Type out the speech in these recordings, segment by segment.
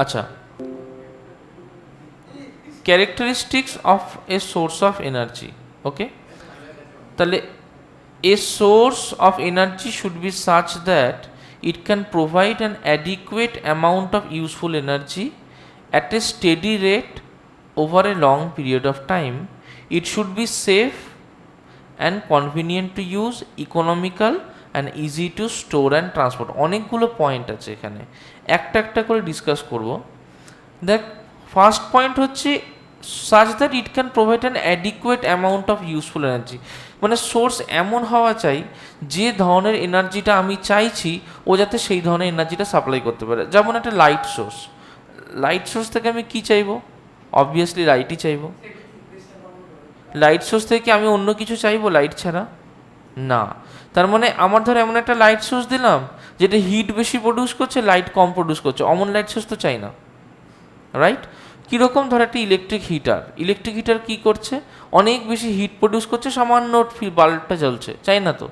আচ্ছা, characteristics of a source of energy. Okay, তাহলে a source of energy should be such that it can provide an adequate amount of useful energy at a steady rate over a long period of time. It should be safe and convenient to use, economical and easy to store and transport. অনেকগুলো point আছে এখানে, একটা একটা করে discuss করব। দেখ, first point হচ্ছে such that it can provide an adequate amount of useful energy, মানে সোর্স এমন হওয়া চাই যে ধরনের এনার্জিটা আমি চাইছি ও যাতে সেই ধরনের এনার্জিটা সাপ্লাই করতে পারে। যেমন একটা লাইট সোর্স, লাইট সোর্স থেকে আমি কি চাইবো? অবভিয়াসলি লাইটই চাইবো। লাইট সোর্স থেকে আমি অন্য কিছু চাইবো লাইট ছাড়া? না। তার মানে আমার ধর এমন একটা লাইট সোর্স দিলাম যেটা হিট বেশি প্রডিউস করছে, লাইট কম প্রডিউস করছে, অমন লাইট সোর্স তো চাই না, রাইট? কীরকম? ধর একটা ইলেকট্রিক হিটার কী করছে? অনেক বেশি হিট প্রডিউস করছে, সামান্য বাল্বটা জ্বলছে, চাই না তো।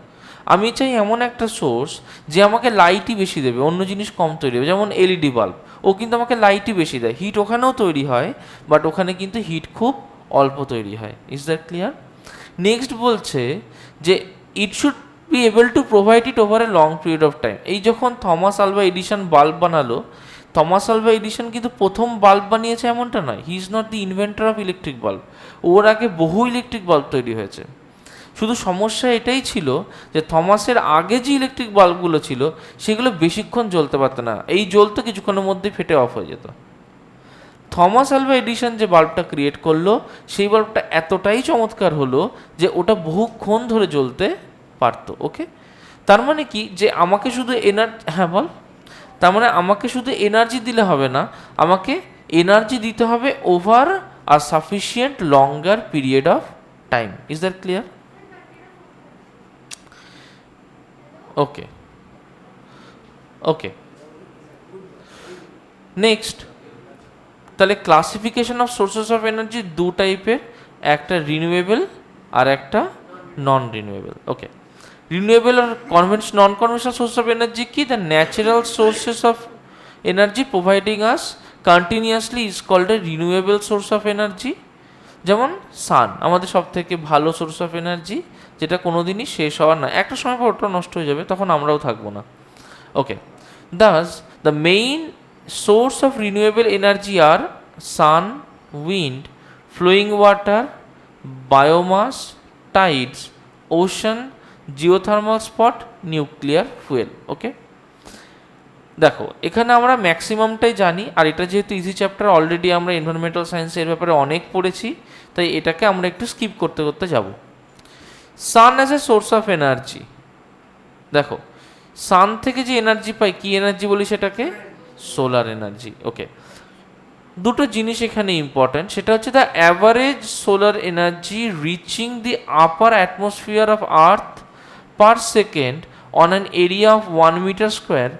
আমি চাই এমন একটা সোর্স যে আমাকে লাইটই বেশি দেবে, অন্য জিনিস কম তৈরি হবে। যেমন এলইডি বাল্ব, ও কিন্তু আমাকে লাইটই বেশি দেয়, হিট ওখানেও তৈরি হয়, বাট ওখানে কিন্তু হিট খুব অল্প তৈরি হয়। Is that clear? নেক্সট বলছে যে it should be able to provide it over a long period of time. এই যখন থমাস আলভা এডিসন বাল্ব বানালো, থমাস আলভা এডিসন কিন্তু প্রথম বাল্ব বানিয়েছে এমনটা নয়, he is not the inventor of electric bulb. ওর আগে বহু ইলেকট্রিক বাল্ব তৈরি হয়েছে। শুধু সমস্যা এটাই ছিল যে থমাসের আগে যে ইলেকট্রিক বাল্বগুলো ছিল সেগুলো বেশিক্ষণ জ্বলতে পারত না, এই জ্বলতো কিছুক্ষণের মধ্যেই ফেটে অফ হয়ে যেত। থমাস আলভা এডিসন যে বাল্বটা ক্রিয়েট করলো সেই বাল্বটা এতটাই চমৎকার হলো যে ওটা বহুক্ষণ ধরে জ্বলতে পারতো। ওকে, তার মানে কি যে আমাকে শুধু হ্যাঁ বল, তার মানে আমাকে শুধু এনার্জি দিলে হবে না, আমাকে এনার্জি দিতে হবে over a sufficient longer period of time. Is that clear? Okay okay, next, তাহলে classification of sources of energy দু টাইপের, একটা রিনিউয়েবল আর একটা নন রিনিউয়েবল। ওকে, রিনিউয়েবল আর non conventional source of energy কি? The natural sources of energy providing us continuously is called a renewable source of energy. যেমন sun আমাদের সব থেকে ভালো সোর্স অফ এনার্জি, যেটা কোনো দিনই শেষ হওয়ার না, একটা সময় পর ওটা নষ্ট হয়ে যাবে, তখন আমরাও থাকবো না। Okay, thus the main source of renewable energy are sun, wind, flowing water, biomass, tides, ocean, geothermal spot, nuclear fuel. ওকে, দেখো এখানে আমরা ম্যাক্সিমামটাই জানি, আর এটা যেহেতু ইজি চ্যাপ্টার, অলরেডি আমরা এনভায়রনমেন্টাল সায়েন্সের ব্যাপারে অনেক পড়েছি, তাই এটাকে আমরা একটু স্কিপ করতে করতে যাব। Sun as a source of energy, দেখো সান থেকে যে এনার্জি পাই, কি এনার্জি বলি সেটাকে? Solar energy. ওকে, দুটো জিনিস এখানে ইম্পর্ট্যান্ট, সেটা হচ্ছে the average solar energy reaching the upper atmosphere of earth per second on an area of 1 metre square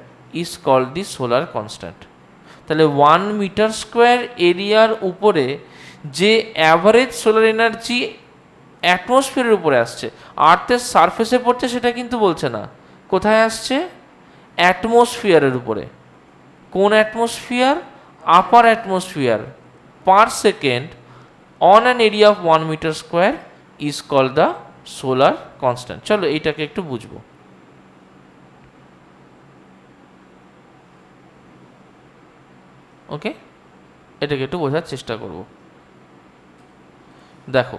is called the solar constant. তাহলে 1 মিটার স্কোয়ার এরিয়ার উপরে যে অ্যাভারেজ সোলার এনার্জি অ্যাটমসফিয়ারের উপরে আসছে, আর্থের সারফেসে পড়ছে সেটা কিন্তু বলছে না, কোথায় আসছে? অ্যাটমসফিয়ারের উপরে। কোন atmosphere? Upper atmosphere, per second on an area of 1 metre square is called the solar constant. চলো এইটাকে একটু বুঝবো। ওকে, এটাকে একটু বোঝার চেষ্টা করব। দেখো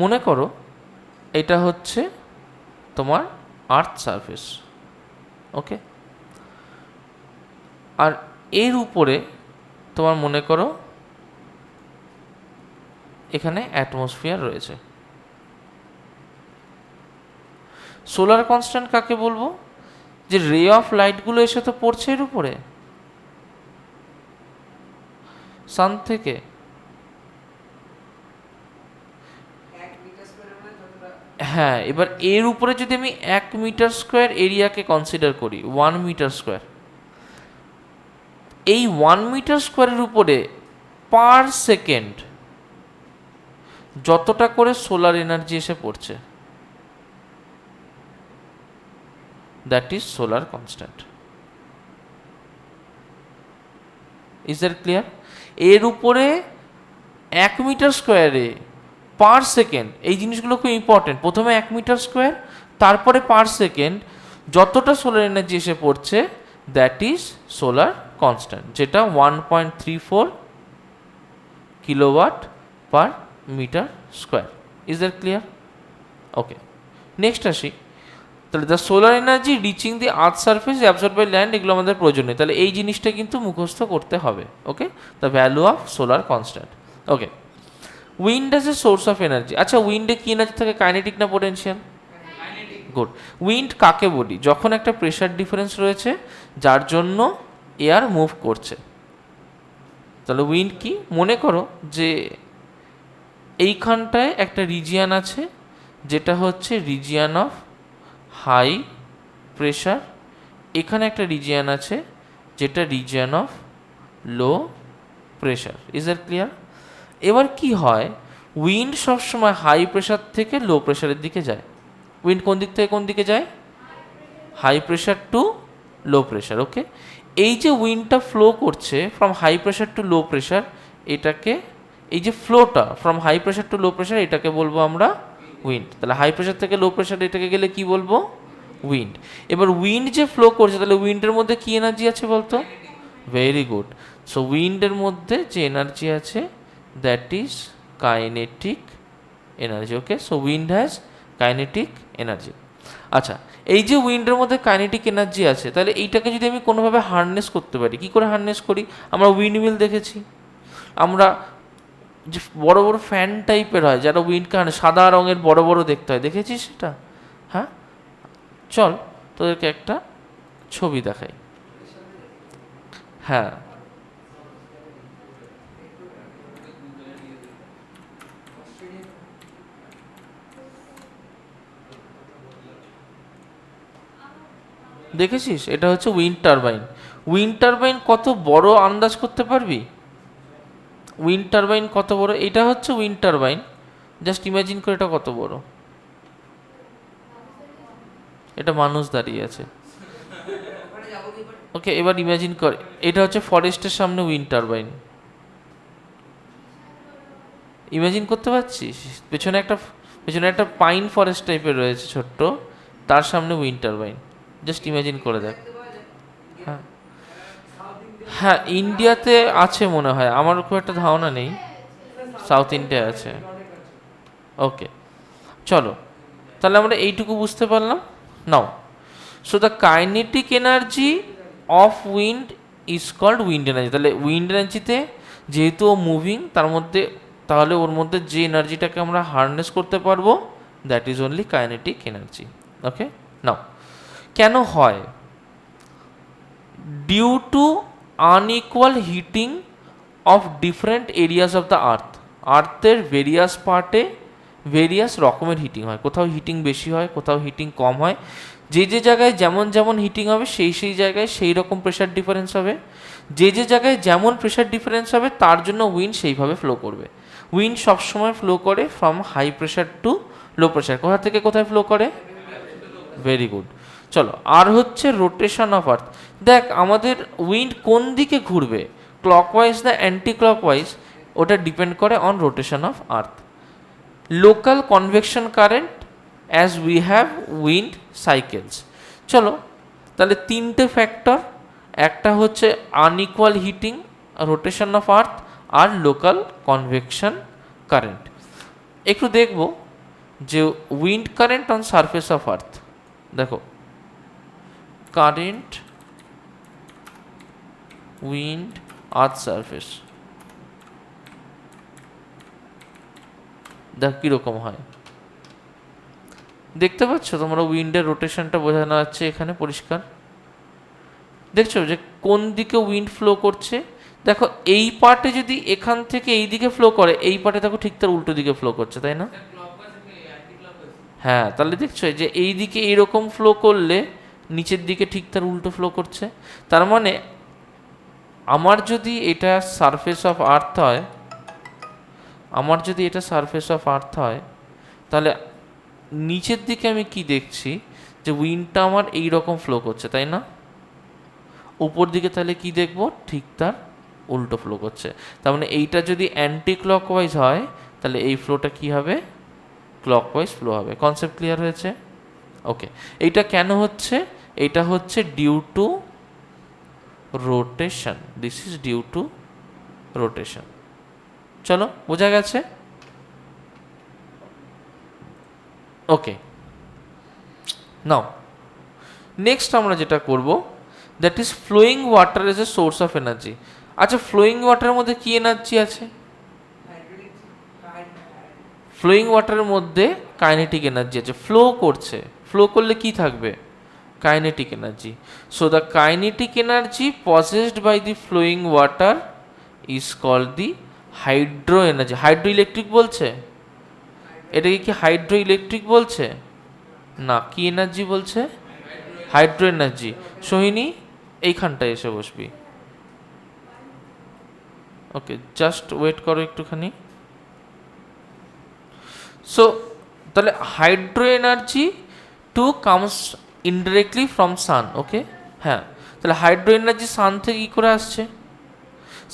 মনে করো এটা হচ্ছে তোমার আর্থ সারফেস। ওকে, আর এর উপরে তোমার মনে করো এখানে অ্যাটমসফিয়ার রয়েছে। সোলার কনস্ট্যান্ট কাকে বলবো? যে রে অফ লাইটগুলো এসে তো পড়ছে এর উপরে সান থেকে, হ্যাঁ। এবার এর উপরে যদি আমি 1 মিটার স্কোয়ার এরিয়াকে কনসিডার করি, 1 মিটার স্কোয়ার, এই 1 মিটার স্কোয়ারের উপরে পার সেকেন্ড যতটা করে সোলার এনার্জি এসে পড়ছে, that is solar constant. Is that clear? এর উপরে 1 মিটার স্কোয়ারে পার সেকেন্ড, এই জিনিসগুলো খুব ইম্পর্টেন্ট। প্রথমে 1 মিটার স্কোয়ার, তারপরে পার সেকেন্ড যতটা সোলার এনার্জি এসে পড়ছে, দ্যাট ইজ সোলার কনস্ট্যান্ট, যেটা 1.34 kilowatt per metre square. Is that clear? Okay, next আসি। তাহলে the solar energy reaching the earth surface absorb by land, এগুলো আমাদের প্রয়োজন নেই। তাহলে এই জিনিসটা কিন্তু মুখস্থ করতে হবে। Okay, the value of solar constant. Okay, wind as a source of energy. আচ্ছা, উইন্ডে কি এনার্জি থাকে, কাইনেটিক না পোটেনশিয়াল? গুড। উইন্ড কাকে বলি? যখন একটা প্রেশার ডিফারেন্স রয়েছে যার জন্য এয়ার মুভ করছে। তাহলে উইন্ড কি? মনে করো যে এইখানটায় একটা রিজিয়ান আছে যেটা হচ্ছে রিজিয়ান অফ হাই প্রেশার, এখানে একটা রিজিয়ান আছে যেটা region of low pressure. Is that clear? এবার কি হয়, উইন্ড সবসময় হাই প্রেশার থেকে লো প্রেশারের দিকে যায়। উইন্ড কোন দিক থেকে কোন দিকে যায়? High pressure to low pressure. Okay, এই যে উইন্ডটা ফ্লো করছে from high pressure to low pressure, এটাকে, এই যে ফ্লোটা from high pressure to low pressure, এটাকে বলবো আমরা উইন্ড। তাহলে হাই প্রেশার থেকে লো প্রেশার এটাকে গেলে কি বলবো? উইন্ড। এবার উইন্ড যে ফ্লো করছে, তাহলে উইন্ডের মধ্যে কি এনার্জি আছে বলতো? Very good. সো উইন্ডের মধ্যে যে এনার্জি আছে, that is kinetic energy. Okay, so wind has kinetic energy. আচ্ছা, এই যে উইন্ডের মধ্যে কাইনেটিক এনার্জি আছে, তাহলে এইটাকে যদি আমি কোনোভাবে হারনেস করতে পারি, কি করে হারনেস করি? আমরা উইন্ডমিল দেখেছি, আমরা যে বড় বড় ফ্যান টাইপের হয় যারা উইন্ডকে সাদা রঙের বড় বড় দেখতে হয়, দেখেছিস সেটা? হ্যাঁ, চল তোদেরকে একটা ছবি দেখাই। হ্যাঁ, দেখেছিস? এটা হচ্ছে উইন্ড টারবাইন। উইন্ড টারবাইন কত বড় আন্দাজ করতে পারবি? উইন্ড টারবাইন কত বড়? এটা হচ্ছে উইন্ড টারবাইন, জাস্ট ইমাজিন করে এটা কত বড়। এটা মানুষ দাঁড়িয়ে আছে। ওকে, এবার ইমাজিন কর, এটা হচ্ছে ফরেস্টের সামনে উইন্ড টারবাইন। ইমাজিন করতে পারছিস? পেছনে একটা পাইন ফরেস্ট টাইপের রয়েছে ছোট্ট, তার সামনে উইন্ড টারবাইন। জাস্ট ইমাজিন করে দেখ। হ্যাঁ হ্যাঁ, ইন্ডিয়াতে আছে মনে হয়, আমার খুব একটা ধারণা নেই। সাউথ ইন্ডিয়া আছে। ওকে, চলো তাহলে আমরা এইটুকু বুঝতে পারলাম। Now, so the kinetic energy of wind is called wind energy. তাহলে উইন্ড এনার্জিতে যেহেতু ও মুভিং, তার মধ্যে তাহলে ওর মধ্যে যে এনার্জিটাকে আমরা হারনেস করতে পারবো, that is only kinetic energy. Okay, now কেন হয়? Due to unequal heating of different areas of the earth. আর্থের ভেরিয়াস পার্টে ভেরিয়াস রকমের হিটিং হয়, কোথাও হিটিং বেশি হয়, কোথাও হিটিং কম হয়। যে যে জায়গায় যেমন যেমন হিটিং হবে, সেই সেই জায়গায় সেই রকম প্রেশার ডিফারেন্স হবে। যে যে জায়গায় যেমন প্রেশার ডিফারেন্স হবে, তার জন্য উইন্ড সেইভাবে ফ্লো করবে। উইন্ড সবসময় ফ্লো করে from high pressure to low pressure. কোথা থেকে কোথায় ফ্লো করে? Very good. চলো, আর হচ্ছে রোটেশন অফ আর্থ। দেখ, আমাদের উইন্ড কোন দিকে ঘুরবে, ক্লকওয়াইজ না অ্যান্টি ক্লকওয়াইজ, ওটা ডিপেন্ড করে on rotation of earth. Local convection current as we have wind cycles. চলো তাহলে তিনটে ফ্যাক্টর, একটা হচ্ছে unequal heating, rotation of earth, আর লোকাল কনভেকশন কারেন্ট। একটু দেখব যে wind current on surface of earth. দেখো, কারেন্ট উইন্ড আর্থ সারফেস, দেখ কীরকম হয়। দেখতে পাচ্ছ তোমরা উইন্ডের রোটেশনটা বোঝানো যাচ্ছে এখানে পরিষ্কার। দেখছো যে কোন দিকে উইন্ড ফ্লো করছে। দেখো, এই পার্টে যদি এখান থেকে এই দিকে ফ্লো করে, এই পার্টে দেখো ঠিক তার উল্টো দিকে ফ্লো করছে, তাই না? হ্যাঁ, তাহলে দেখছো যে এই দিকে এইরকম ফ্লো করলে নিচের দিকে ঠিক তার উল্টো ফ্লো করছে। তার মানে আমার যদি এটা সারফেস অফ আর্থ হয়, তাহলে নিচের দিকে আমি কি দেখছি, যে উইন্ডটা আমার এই রকম ফ্লো করছে, তাই না? উপর দিকে তাহলে কি দেখব, ঠিক তার উল্টো ফ্লো করছে। তার মানে এইটা যদি অ্যান্টি ক্লকওয়াইজ হয়, তাহলে এই ফ্লোটা কি হবে, ক্লকওয়াইজ ফ্লো হবে। কনসেপ্ট ক্লিয়ার হয়েছে? ওকে, এইটা কেন হচ্ছে? এটা হচ্ছে due to rotation. This is due to rotation. চলো, বোঝা গেছে? ওকে, নাও নেক্সট আমরা যেটা করব, that is flowing water as a source of energy. আচ্ছা, ফ্লোয়িং ওয়াটারের মধ্যে কি এনার্জি আছে? ফ্লোয়িং ওয়াটারের মধ্যে কাইনেটিক এনার্জি আছে, ফ্লো করছে। ফ্লো করলে কি থাকবে? Kinetic energy. So the kinetic energy possessed by the flowing water is called the hydro energy. Hydro electric বলছে? এটাকে কি হাইড্রো ইলেকট্রিক বলছে? না, কি এনার্জি বলছে? Hydro energy. সোহিনী, এইখানটায় এসে বসবি। ওকে, জাস্ট ওয়েট করো একটুখানি। সো তাহলে hydro energy too comes indirectly from sun. Okay, হ্যাঁ, তাহলে হাইড্রো এনার্জি সান থেকে কী করে আসছে?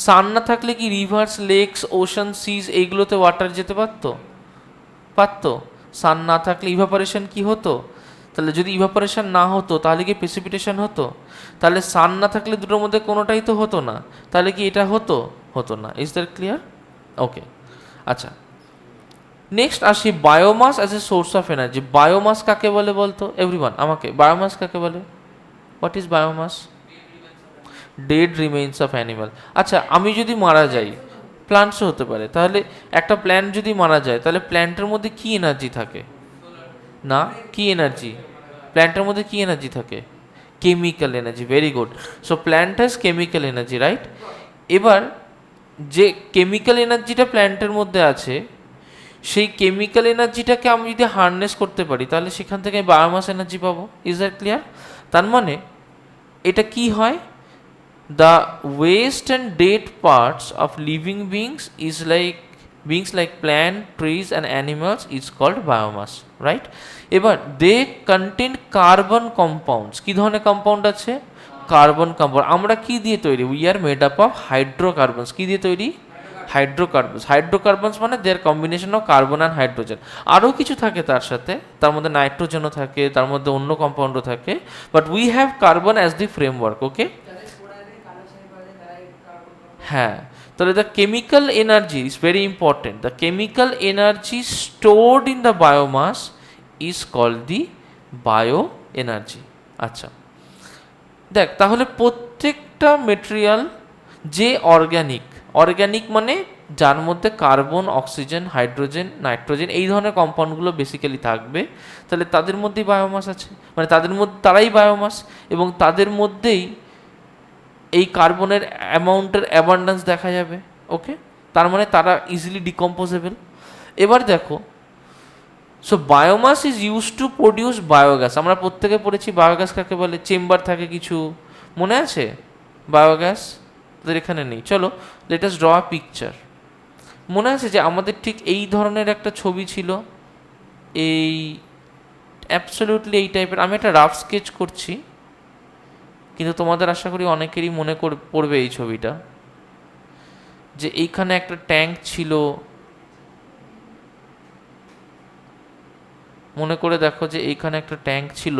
সান না থাকলে কি রিভার্স, লেকস, ওশান, সিজ এইগুলোতে ওয়াটার যেতে পারতো? সান না থাকলে ইভাপোরেশন কি হতো? তাহলে যদি ইভাপোরেশন না হতো তাহলে কি প্রেসিপিটেশন হতো? তাহলে সান না থাকলে দুটোর মধ্যে কোনোটাই তো হতো না, তাহলে কি এটা হতো না। Is that clear? ওকে, আচ্ছা, নেক্সট আসি biomass as a source of energy. Biomass কাকে বলে বলতো এভরিওয়ান আমাকে? বায়োমাস কাকে বলে? What is biomass? Dead remains of animal. আচ্ছা, আমি যদি মারা যাই, প্ল্যান্টসও হতে পারে, তাহলে একটা প্ল্যান্ট যদি মারা যায়, তাহলে প্ল্যান্টের মধ্যে কি এনার্জি থাকে? না, কি এনার্জি? প্ল্যান্টের মধ্যে কি এনার্জি থাকে? Chemical energy. Very good. So plant has chemical energy, right? এবার যে কেমিক্যাল এনার্জিটা প্ল্যান্টের মধ্যে আছে, সেই কেমিক্যাল এনার্জিটাকে আমি যদি হারনেস করতে পারি, তাহলে সেখান থেকে আমি বায়োমাস এনার্জি পাবো। Is that clear? তার মানে এটা কি হয়, the West and dead parts of living beings like plant, trees and animals is called biomass, right? এবার দে কন্টেন কার্বন কম্পাউন্ডস। কি ধরনের কম্পাউন্ড আছে? Carbon compound. আমরা কি দিয়ে তৈরি? We are made up of hydrocarbons. কি দিয়ে তৈরি? হাইড্রোকার্বনস। হাইড্রোকার্বনস মানে their combination of carbon and hydrogen. আরও কিছু থাকে তার সাথে, তার মধ্যে নাইট্রোজেনও থাকে, তার মধ্যে অন্য কম্পাউন্ডও থাকে, but we have carbon as the framework. Okay, হ্যাঁ, তাহলে the chemical energy is very important. The chemical energy stored in the biomass is called the bio energy. আচ্ছা, দেখ, তাহলে প্রত্যেকটা মেটেরিয়াল যে অর্গ্যানিক মানে যার মধ্যে কার্বন, অক্সিজেন, হাইড্রোজেন, নাইট্রোজেন এই ধরনের কম্পাউন্ডগুলো বেসিক্যালি থাকবে, তাহলে তাদের মধ্যেই বায়োমাস আছে, মানে তারাই বায়োমাস, এবং তাদের মধ্যেই এই কার্বনের অ্যামাউন্টের অ্যাবান্ডেন্স দেখা যাবে। ওকে, তার মানে তারা ইজিলি ডিকম্পোজেবল। এবার দেখো, so biomass is use to produce biogas. আমরা প্রত্যেকে পড়েছি বায়োগ্যাস কাকে বলে। চেম্বার থাকে কিছু, মনে আছে? বায়োগ্যাস তাদের এখানে নেই। চলো, লেট আস ড্র আ পিকচার। মনে আছে যে আমাদের ঠিক এই ধরনের একটা ছবি ছিল, এই অ্যাবসলিউটলি এই টাইপের। আমি একটা রাফ স্কেচ করছি, কিন্তু তোমাদের আশা করি অনেকেরই মনে পড়বে এই ছবিটা, যে এইখানে একটা ট্যাঙ্ক ছিল। মনে করে দেখো যে এইখানে একটা ট্যাঙ্ক ছিল,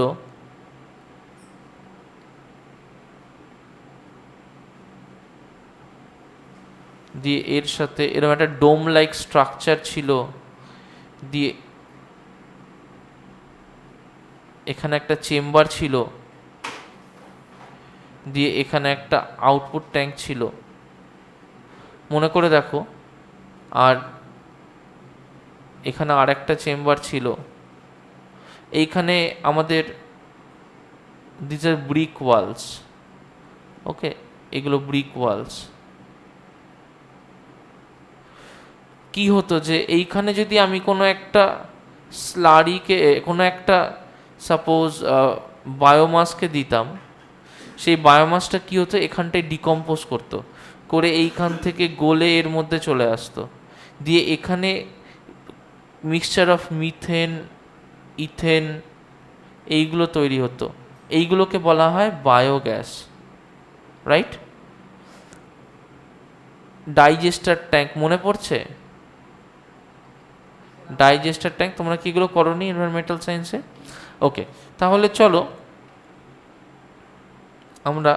দিয়ে এর সাথে এরকম একটা ডোম লাইক স্ট্রাকচার ছিল, দিয়ে এখানে একটা চেম্বার ছিল, দিয়ে এখানে একটা আউটপুট ট্যাঙ্ক ছিল। মনে করে দেখো, আর এখানে আর একটা চেম্বার ছিল। এইখানে আমাদের দিস আর ব্রিক ওয়ালস। ওকে, এগুলো ব্রিক ওয়ালস। কি হতো যে এইখানে যদি আমি কোনো একটা স্লারিকে, কোনো একটা সাপোজ বায়োমাসকে দিতাম, সেই বায়োমাসটা কী হতো, এখানটায় ডিকম্পোজ করতো, করে এইখান থেকে গলে এর মধ্যে চলে আসতো, দিয়ে এখানে মিক্সচার অফ মিথেন, ইথেন এইগুলো তৈরি হতো, এইগুলোকে বলা হয় বায়োগ্যাস, রাইট? ডাইজেস্টার ট্যাঙ্ক মনে পড়ছে? ডাইজেস্টার ট্যাঙ্ক তোমরা কি এগুলো করোনি এনভায়রনমেন্টাল সায়েন্সে? ওকে, তাহলে চলো আমরা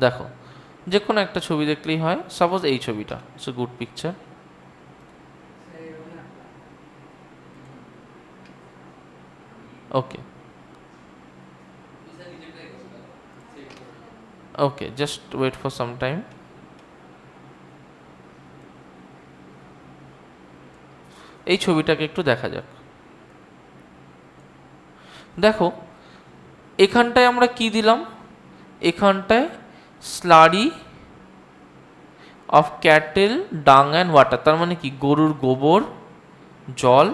দেখো যে কোনো একটা ছবি দেখলেই হয়, সাপোজ এই ছবিটা, it's a good picture. Okay okay, just wait for some time. এই ছবিটাকে একটু দেখা যাক। দেখো এখানটায় আমরা কি দিলাম, এখানটায় স্লারি অফ ক্যাটেল ডাং অ্যান্ড ওয়াটার, তার মানে কি গরুর গোবর জল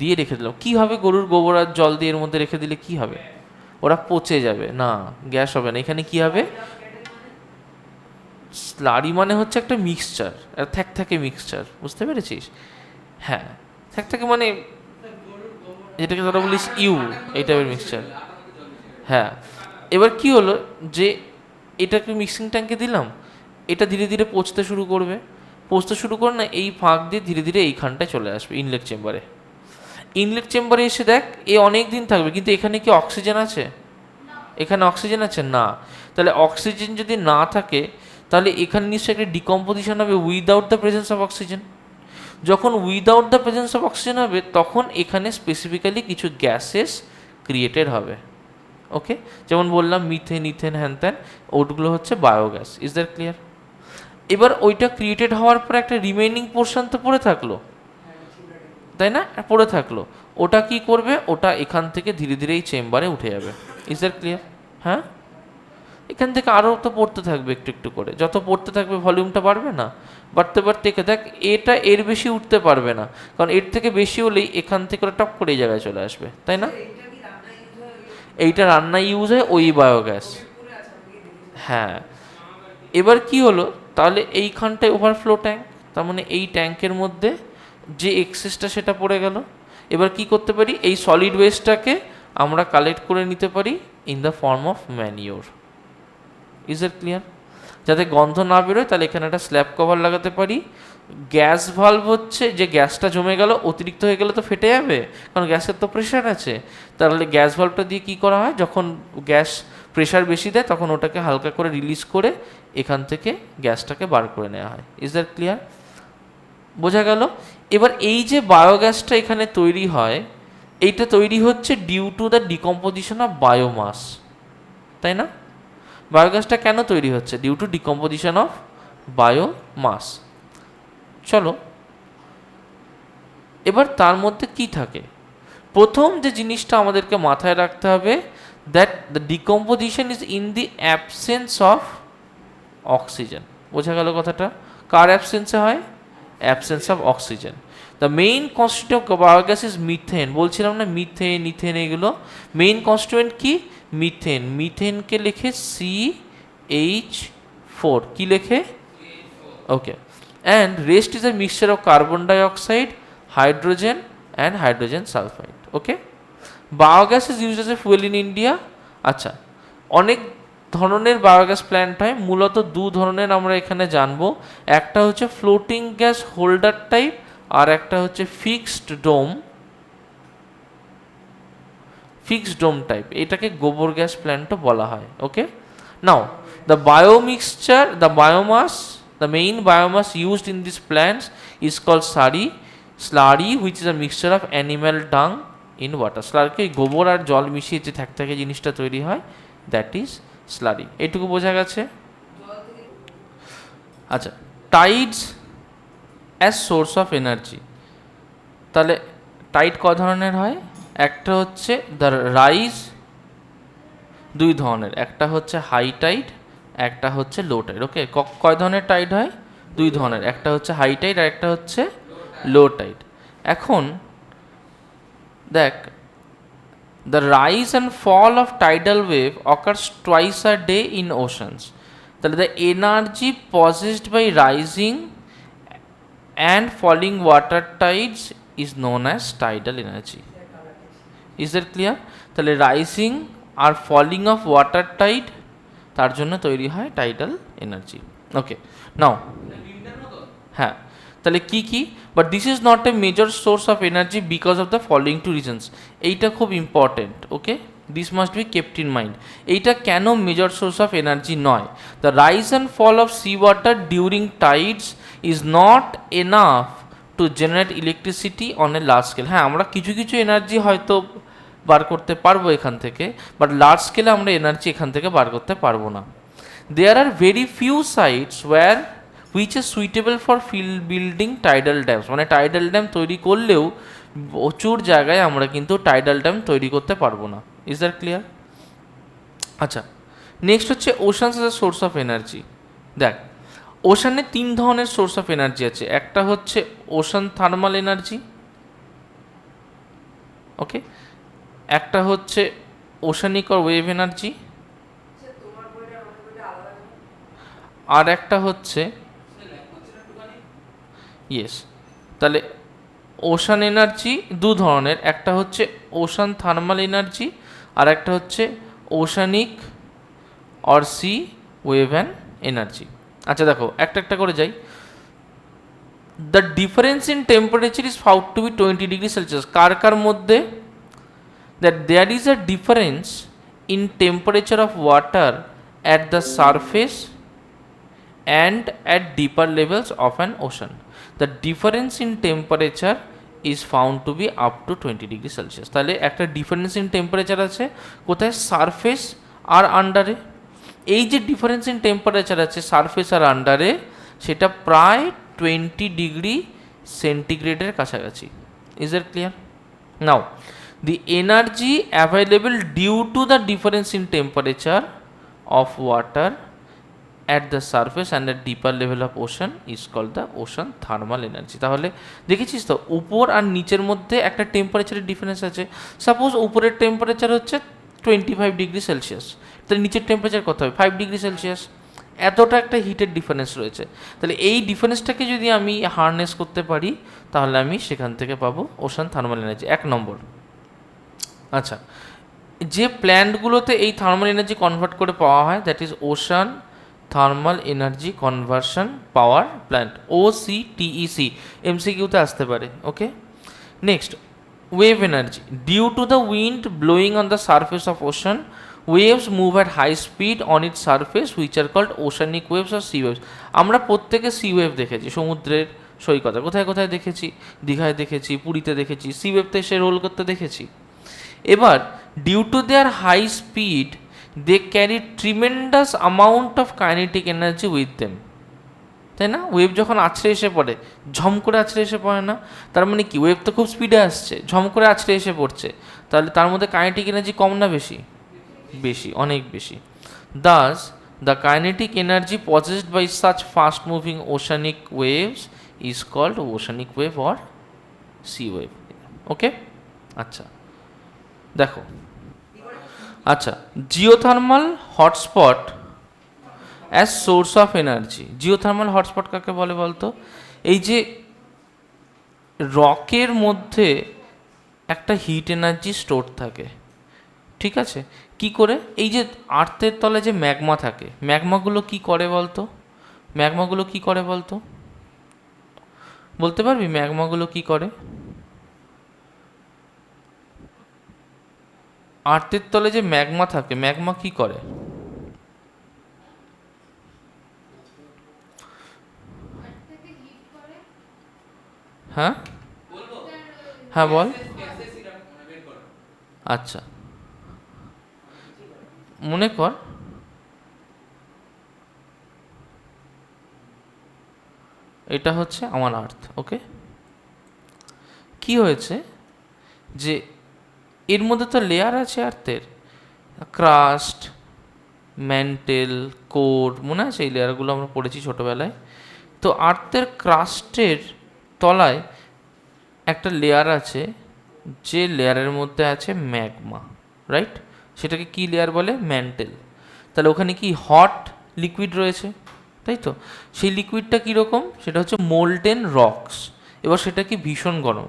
দিয়ে রেখে দিলাম। কী হবে গরুর গোবর আর জল দিয়ে এর মধ্যে রেখে দিলে কি হবে? ওরা পচে যাবে না, গ্যাস হবে না। এখানে কি হবে, স্লারি মানে হচ্ছে একটা মিক্সচার, থ্যাকথ্যাকে মিক্সচার, বুঝতে পেরেছিস? হ্যাঁ, থ্যাকথ্যাকে মানে যেটাকে তোরা বলিস এই টাইপের মিক্সচার। হ্যাঁ, এবার কি হলো যে এটাকে মিক্সিং ট্যাঙ্কে দিলাম, এটা ধীরে ধীরে পচতে শুরু করবে, পচতে শুরু করে না এই ফাঁক দিয়ে ধীরে ধীরে এইখানটায় চলে আসবে ইনলেট চেম্বারে। ইনলেট চেম্বারে এসে দেখ এ অনেক দিন থাকবে, কিন্তু এখানে কি অক্সিজেন আছে? এখানে অক্সিজেন আছে না। তাহলে অক্সিজেন যদি না থাকে তাহলে এখানে নিশ্চয়ই একটা ডিকম্পোজিশন হবে without the presence of oxygen. যখন without the presence of oxygen হবে তখন এখানে স্পেসিফিক্যালি কিছু গ্যাসেস ক্রিয়েটেড হবে। ওকে, যেমন বললাম মিথেন, ইথেন, হ্যান ত্যান, ওগুলো হচ্ছে বায়োগ্যাস। Is that clear? এবার ওইটা ক্রিয়েটেড হওয়ার পর একটা রিমেইনিং পোর্শন তো পড়ে থাকলো, তাই না? পড়ে থাকলো, ওটা কি করবে, ওটা এখান থেকে ধীরে ধীরে এই চেম্বারে উঠে যাবে। Is that clear? হ্যাঁ, এখান থেকে আরও তো পড়তে থাকবে একটু একটু করে, যত পড়তে থাকবে ভলিউমটা বাড়বে না? বাড়তে বাড়তে একে দেখ এটা এর বেশি উঠতে পারবে না, কারণ এর থেকে বেশি হলেই এখান থেকে ওরা টপ করে এই জায়গায় চলে আসবে, তাই না? এইটা রান্নায় ইউজ হয় ওই বায়োগ্যাস। হ্যাঁ, এবার কি হলো, তাহলে এইখানটায় ওভারফ্লো ট্যাঙ্ক, তার মানে এই ট্যাঙ্কের মধ্যে যে এক্সেসটা সেটা পড়ে গেল। এবার কি করতে পারি, এই সলিড ওয়েস্টটাকে আমরা কালেক্ট করে নিতে পারি in the form of manure. Is it clear? যাতে গন্ধ না বেরোয় তাহলে এখানে একটা স্ল্যাব কভার লাগাতে পারি। গ্যাস ভালভ হচ্ছে যে গ্যাসটা জমে গেল, অতিরিক্ত হয়ে গেলে তো ফেটে যাবে, কারণ গ্যাসের তো প্রেশার আছে। তাহলে গ্যাস ভালভটা দিয়ে কী করা হয়, যখন গ্যাস প্রেশার বেশি দেয় তখন ওটাকে হালকা করে রিলিজ করে এখান থেকে গ্যাসটাকে বার করে নেওয়া হয়। Is that clear? বোঝা গেল? এবার এই যে বায়োগ্যাসটা এখানে তৈরি হয়, এইটা তৈরি হচ্ছে due to the decomposition of biomass, তাই না? বায়োগ্যাসটা কেন তৈরি হচ্ছে? Due to decomposition of biomass. চলো এবার তার মধ্যে কি থাকে, প্রথম যে জিনিসটা আমাদেরকে মাথায় রাখতে হবে, that the decomposition is in the absence of oxygen. বোঝা গেল কথাটা? কার অ্যাবসেন্সে হয়? Absence of oxygen. The main constituent of biogas is methane. বলছিলাম না মিথেন, ইথেন, এগুলো মেইন কনস্টিটিউয়েন্ট কি? মিথেন। মিথেনকে লেখে CH4, কি লেখে? Okay, and rest is a mixture of carbon dioxide, hydrogen and hydrogen sulphide. Okay, biogas is used as a fuel in India. আচ্ছা, অনেক ধরনের বায়োগ্যাস প্ল্যান্ট হয়, মূলত দু ধরনের আমরা এখানে জানবো। একটা হচ্ছে ফ্লোটিং গ্যাস হোল্ডার টাইপ, আর একটা হচ্ছে ফিক্সড ডোম টাইপ। এটাকে গোবর গ্যাস প্ল্যান্টও বলা হয়। Okay, now the biomixture, the biomass, the main biomass used in this plants is called slurry which is a mixture of animal dung in water. স্লারিকে গোবর আর জল মিশিয়ে যে থ্যাকথ্যাকে জিনিসটা তৈরি হয়, দ্যাট ইজ স্লারি। এইটুকু বোঝা গেছে? আচ্ছা, Tides as source of energy. তাহলে টাইড ক ধরনের হয়? একটা হচ্ছে দ্য রাইজ, দুই ধরনের, একটা হচ্ছে হাই টাইড, একটা হচ্ছে লো টাইড। ওকে, কয় ধরনের টাইড হয়? দুই ধরনের, একটা হচ্ছে হাই টাইড আর একটা হচ্ছে লো টাইড। এখন দেখ, the rise and fall of tidal wave occurs twice a day in oceans. তাহলে the energy possessed by rising and falling water tides is known as tidal energy. Is that clear? তাহলে rising আর falling of water tide, তার জন্য তৈরি হয় tidal energy. Okay, নাও হ্যাঁ, তাহলে কি কি, but this is not a major source of energy because of the following two reasons. এইটা খুব important, okay, this must be kept in mind. এইটা কেন মেজর সোর্স অফ এনার্জি নয়? The rise and fall of sea water during tides is not enough to generate electricity on a large scale. হ্যাঁ, আমরা কিছু কিছু energy হয়তো বার করতে পারবো এখান থেকে, বাট লার্জ স্কেলে আমরা এনার্জি এখান থেকে বার করতে পারবো না। There are very few sites where which is suitable for building tidal dams. মানে টাইডাল ড্যাম তৈরি করলেও প্রচুর জায়গায় আমরা কিন্তু টাইডাল ড্যাম তৈরি করতে পারবো না। Is that clear? আচ্ছা, নেক্সট হচ্ছে oceans age a source of energy. দেখ, ওশানে তিন ধরনের সোর্স অফ এনার্জি আছে। একটা হচ্ছে ওশান থার্মাল এনার্জি, ওকে, একটা হচ্ছে ওশানিক অর ওয়েভ এনার্জি, আর একটা হচ্ছে ইয়েস। তাহলে ওশান এনার্জি দু ধরনের, একটা হচ্ছে ওশান থার্মাল এনার্জি আর একটা হচ্ছে oceanic or sea wave and energy. আচ্ছা দেখো, একটা একটা করে যাই। The difference in temperature is found to be 20 degree Celsius. কার কার মধ্যে? That there is a difference in temperature of water at the surface and at deeper levels of an ocean. The difference in temperature is found to be up to 20 degree Celsius. তাহলে একটা difference in temperature আছে কোথায়? Surface আর আন্ডারে। এই যে difference in temperature আছে surface আর আন্ডারে, সেটা প্রায় 20 ডিগ্রি সেন্টিগ্রেডের কাছাকাছি। Is that clear? Now, the energy available due to the difference in temperature of water at the surface and at deeper level of ocean is called the ocean thermal energy. তাহলে দেখেছিস তো, উপর আর নিচের মধ্যে একটা টেম্পারেচারের difference আছে। Suppose উপরের temperature হচ্ছে 25 ডিগ্রি সেলসিয়াস, তাহলে নিচের টেম্পারেচার কত হবে? 5 ডিগ্রি সেলসিয়াস। এতটা একটা হিটের ডিফারেন্স রয়েছে। তাহলে এই ডিফারেন্সটাকে যদি আমি হারনেস করতে পারি, তাহলে আমি সেখান থেকে পাবো ওশান থার্মাল এনার্জি। এক নম্বর। আচ্ছা, যে প্ল্যান্টগুলোতে এই থার্মাল এনার্জি কনভার্ট করে পাওয়া হয়, that is ocean thermal energy conversion power plant, OCTEC, MCQতে আসতে পারে। Okay, next, wave energy. Due to the wind blowing on the surface of ocean, waves move at high speed on its surface which are called oceanic waves or sea waves. আমরা প্রত্যেকে C wave দেখেছি সমুদ্রের সৈকতে। কোথায় কোথায় দেখেছি? দীঘায় দেখেছি, পুরীতে দেখেছি, সি ওয়েভতে এসে রোল করতে দেখেছি। এবার due to their high speed they carry tremendous amount of kinetic energy with them. তাই না? ওয়েভ যখন আছড়ে এসে পড়ে, ঝম করে আছড়ে এসে পড়ে না? তার মানে কি, ওয়েভ তো খুব স্পিডে আসছে, ঝম করে আছড়ে এসে পড়ছে, তাহলে তার মধ্যে কাইনেটিক এনার্জি কম না বেশি? বেশি, অনেক বেশি। Thus the kinetic energy possessed by such fast moving oceanic waves is called oceanic wave or sea wave. ওকে, আচ্ছা দেখো, আচ্ছা, geothermal hotspot as source of energy. Geothermal hotspot কাকে বলে বলতো? এই যে রকের মধ্যে একটা হিট এনার্জি স্টোর থাকে, ঠিক আছে? কি করে? এই যে আর্থের তলে যে ম্যাগমা থাকে, ম্যাগমাগুলো কি করে বলতো? ম্যাগমাগুলো কি করে বলতো? বলতে পারবি ম্যাগমাগুলো কি করে? আর্থের তলে যে ম্যাগমা থাকে, ম্যাগমা কি করে? হ্যাঁ হ্যাঁ বল। আচ্ছা, মনে কর এটা হচ্ছে আমার আর্থ, ওকে? কি হয়েছে যে এর মধ্যে তো লেয়ার আছে আর্থের, ক্রাস্ট, ম্যান্টেল, কোর, মনে আছে এই লেয়ারগুলো আমরা পড়েছি ছোটোবেলায়। তো আর্থের ক্রাস্টের তলায় একটা লেয়ার আছে, যে লেয়ারের মধ্যে আছে ম্যাগমা, রাইট? সেটাকে কি লেয়ার বলে? ম্যান্টেল। তাহলে ওখানে কি হট লিকুইড রয়েছে, তাই তো? সেই লিকুইডটা কীরকম? সেটা হচ্ছে মোল্টেন রক্স। এবার সেটা কি ভীষণ গরম।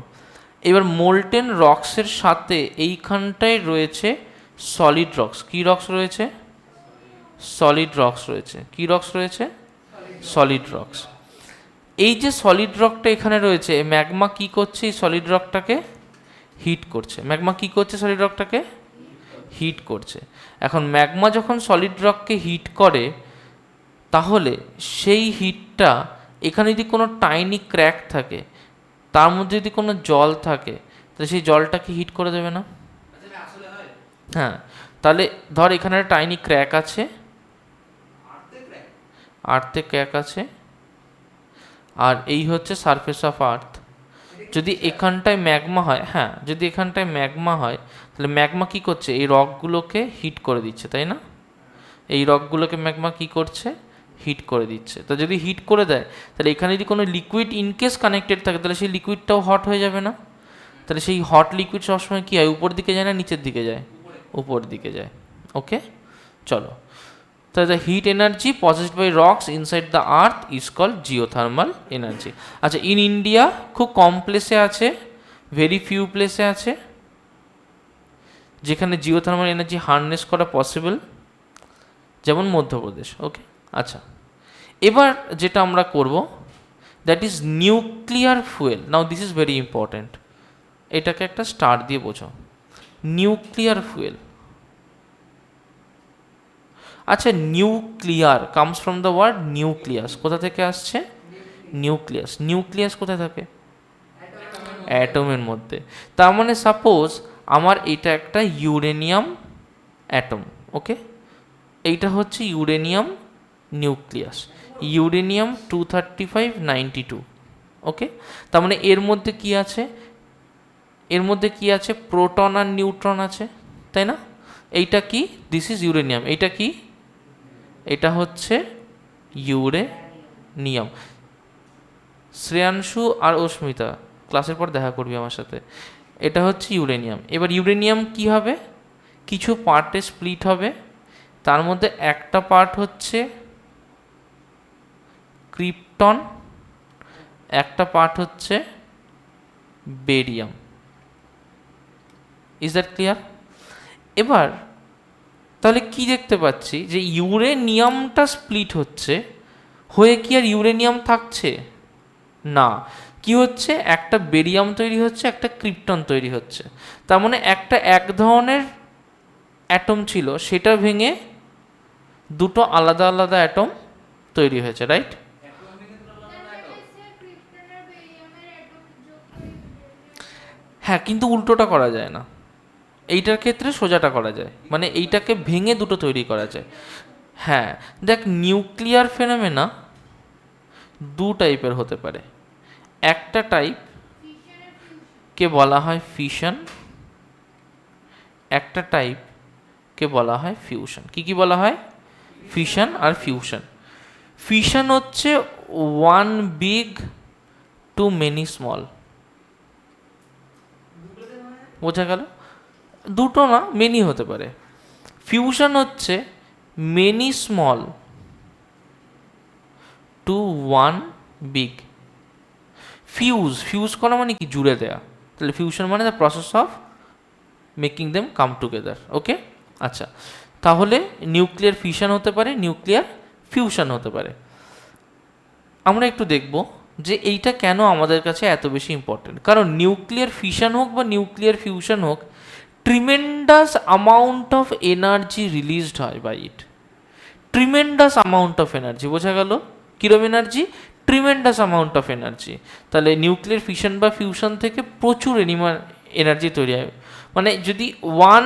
এবার মোল্টেন রক্সের সাথে এইখানটায় রয়েছে সলিড রক্স। কী রক্স রয়েছে? সলিড রক্স রয়েছে। কী রক্স রয়েছে? Solid rocks. এই যে সলিড রকটা এখানে রয়েছে, ম্যাগমা কি করছে? এই সলিড রকটাকে হিট করছে। ম্যাগমা কি করছে? সলিড রকটাকে হিট করছে। এখন ম্যাগমা যখন সলিড রককে হিট করে, তাহলে সেই হিটটা, এখানে যদি কোনো টাইনি ক্র্যাক থাকে, তার মধ্যে যদি কোনো জল থাকে, তাহলে সেই জলটাকে হিট করে দেবে না? হ্যাঁ। তাহলে ধর এখানে একটা টাইনি ক্র্যাক আছে, আর্থে ক্র্যাক আছে, আর এই হচ্ছে সারফেস অফ আর্থ। যদি এখানটায় ম্যাগমা হয়, হ্যাঁ, যদি এখানটায় ম্যাগমা হয়, তাহলে ম্যাগমা কি করছে? এই রকগুলোকে হিট করে দিচ্ছে, তাই না? এই রকগুলোকে ম্যাগমা কি করছে? হিট করে দিচ্ছে। তো যদি হিট করে দেয়, তাহলে এখানে যদি কোনো লিকুইড ইনকেস কানেক্টেড থাকে, তাহলে সেই লিকুইডটাও হট হয়ে যাবে না? তাহলে সেই হট লিকুইড সবসময় কী হয়? উপর দিকে যায় না নিচের দিকে যায়? উপর দিকে যায়। ওকে, চলো। So the heat energy possessed by rocks inside the earth is called geothermal energy. আচ্ছা, ইন ইন্ডিয়া খুব কম প্লেসে আছে, ভেরি ফিউ প্লেসে আছে যেখানে জিওথার্মাল এনার্জি হারনেস করা পসিবল, যেমন মধ্যপ্রদেশ। ওকে, আচ্ছা, এবার যেটা আমরা করব, that is nuclear fuel. Now this is very important. এটাকে একটা স্টার দিয়ে বোঝো। Nuclear fuel. আচ্ছা, nuclear comes from the word nucleus. কোথা থেকে আসছে? নিউক্লিয়াস। নিউক্লিয়াস কোথায় থাকে? অ্যাটমের মধ্যে। তার মানে সাপোজ আমার এটা একটা ইউরেনিয়াম অ্যাটম, ওকে? এইটা হচ্ছে ইউরেনিয়াম নিউক্লিয়াস, ইউরেনিয়াম 23592, ওকে? তার মানে এর মধ্যে কি আছে? এর মধ্যে কি আছে? প্রোটন আর নিউট্রন আছে, তাই না? এইটা কি? This is uranium. এইটা কি? এটা হচ্ছে ইউরেনিয়াম। শ্রেয়াংশু আর অস্মিতা ক্লাসের পর দেখা করবি আমার সাথে। এটা হচ্ছে ইউরেনিয়াম। এবার ইউরেনিয়াম কি হবে? কিছু পার্টে স্প্লিট হবে। তার মধ্যে একটা পার্ট হচ্ছে ক্রিপ্টন, একটা পার্ট হচ্ছে বেরিয়াম। Is that clear? এবার তাহলে কি দেখতে পাচ্ছি? যে ইউরেনিয়ামটা স্প্লিট হচ্ছে, হয়ে কি আর ইউরেনিয়াম থাকছে না? কি হচ্ছে? একটা বেরিয়াম তৈরি হচ্ছে, একটা ক্রিপ্টন তৈরি হচ্ছে। তার মানে একটা এক ধরনের অ্যাটম ছিল, সেটা ভেঙে দুটো আলাদা আলাদা অ্যাটম তৈরি হয়েছে, রাইট? হ্যাঁ, কিন্তু উল্টোটা করা যায় না। এইটার ক্ষেত্রে সোজাটা করা যায়, মানে এইটাকে ভেঙে দুটো তৈরি করা যায়। হ্যাঁ, দেখ, নিউক্লিয়ার ফেনোমেনা দু টাইপের হতে পারে। একটা টাইপ কে বলা হয় ফিশন, একটা টাইপ কে বলা হয় ফিউশন। কি কি বলা হয়? ফিশন আর ফিউশন। ফিশন হচ্ছে one big to many small. বোঝা গেল? দুটো না, মেনি হতে পারে। ফিউশন হচ্ছে many small to one big. Fuse করা মানে কি? জুড়ে দেয়া। তাহলে ফিউশন মানে the process of making them come together. Okay, আচ্ছা, তাহলে নিউক্লিয়ার ফিশন হতে পারে, নিউক্লিয়ার ফিউশন হতে পারে। আমরা একটু দেখব যে এইটা কেন আমাদের কাছে এত বেশি ইম্পর্টেন্ট। কারণ নিউক্লিয়ার ফিশন হোক বা নিউক্লিয়ার ফিউশন হোক, tremendous amount of energy released হয় by it. Tremendous amount of energy, বোঝা গেল? কিরম energy? Tremendous amount of energy. তাহলে নিউক্লিয়ার ফিশন বা ফিউশন থেকে প্রচুর এনার্জি তৈরি হয়। মানে যদি ওয়ান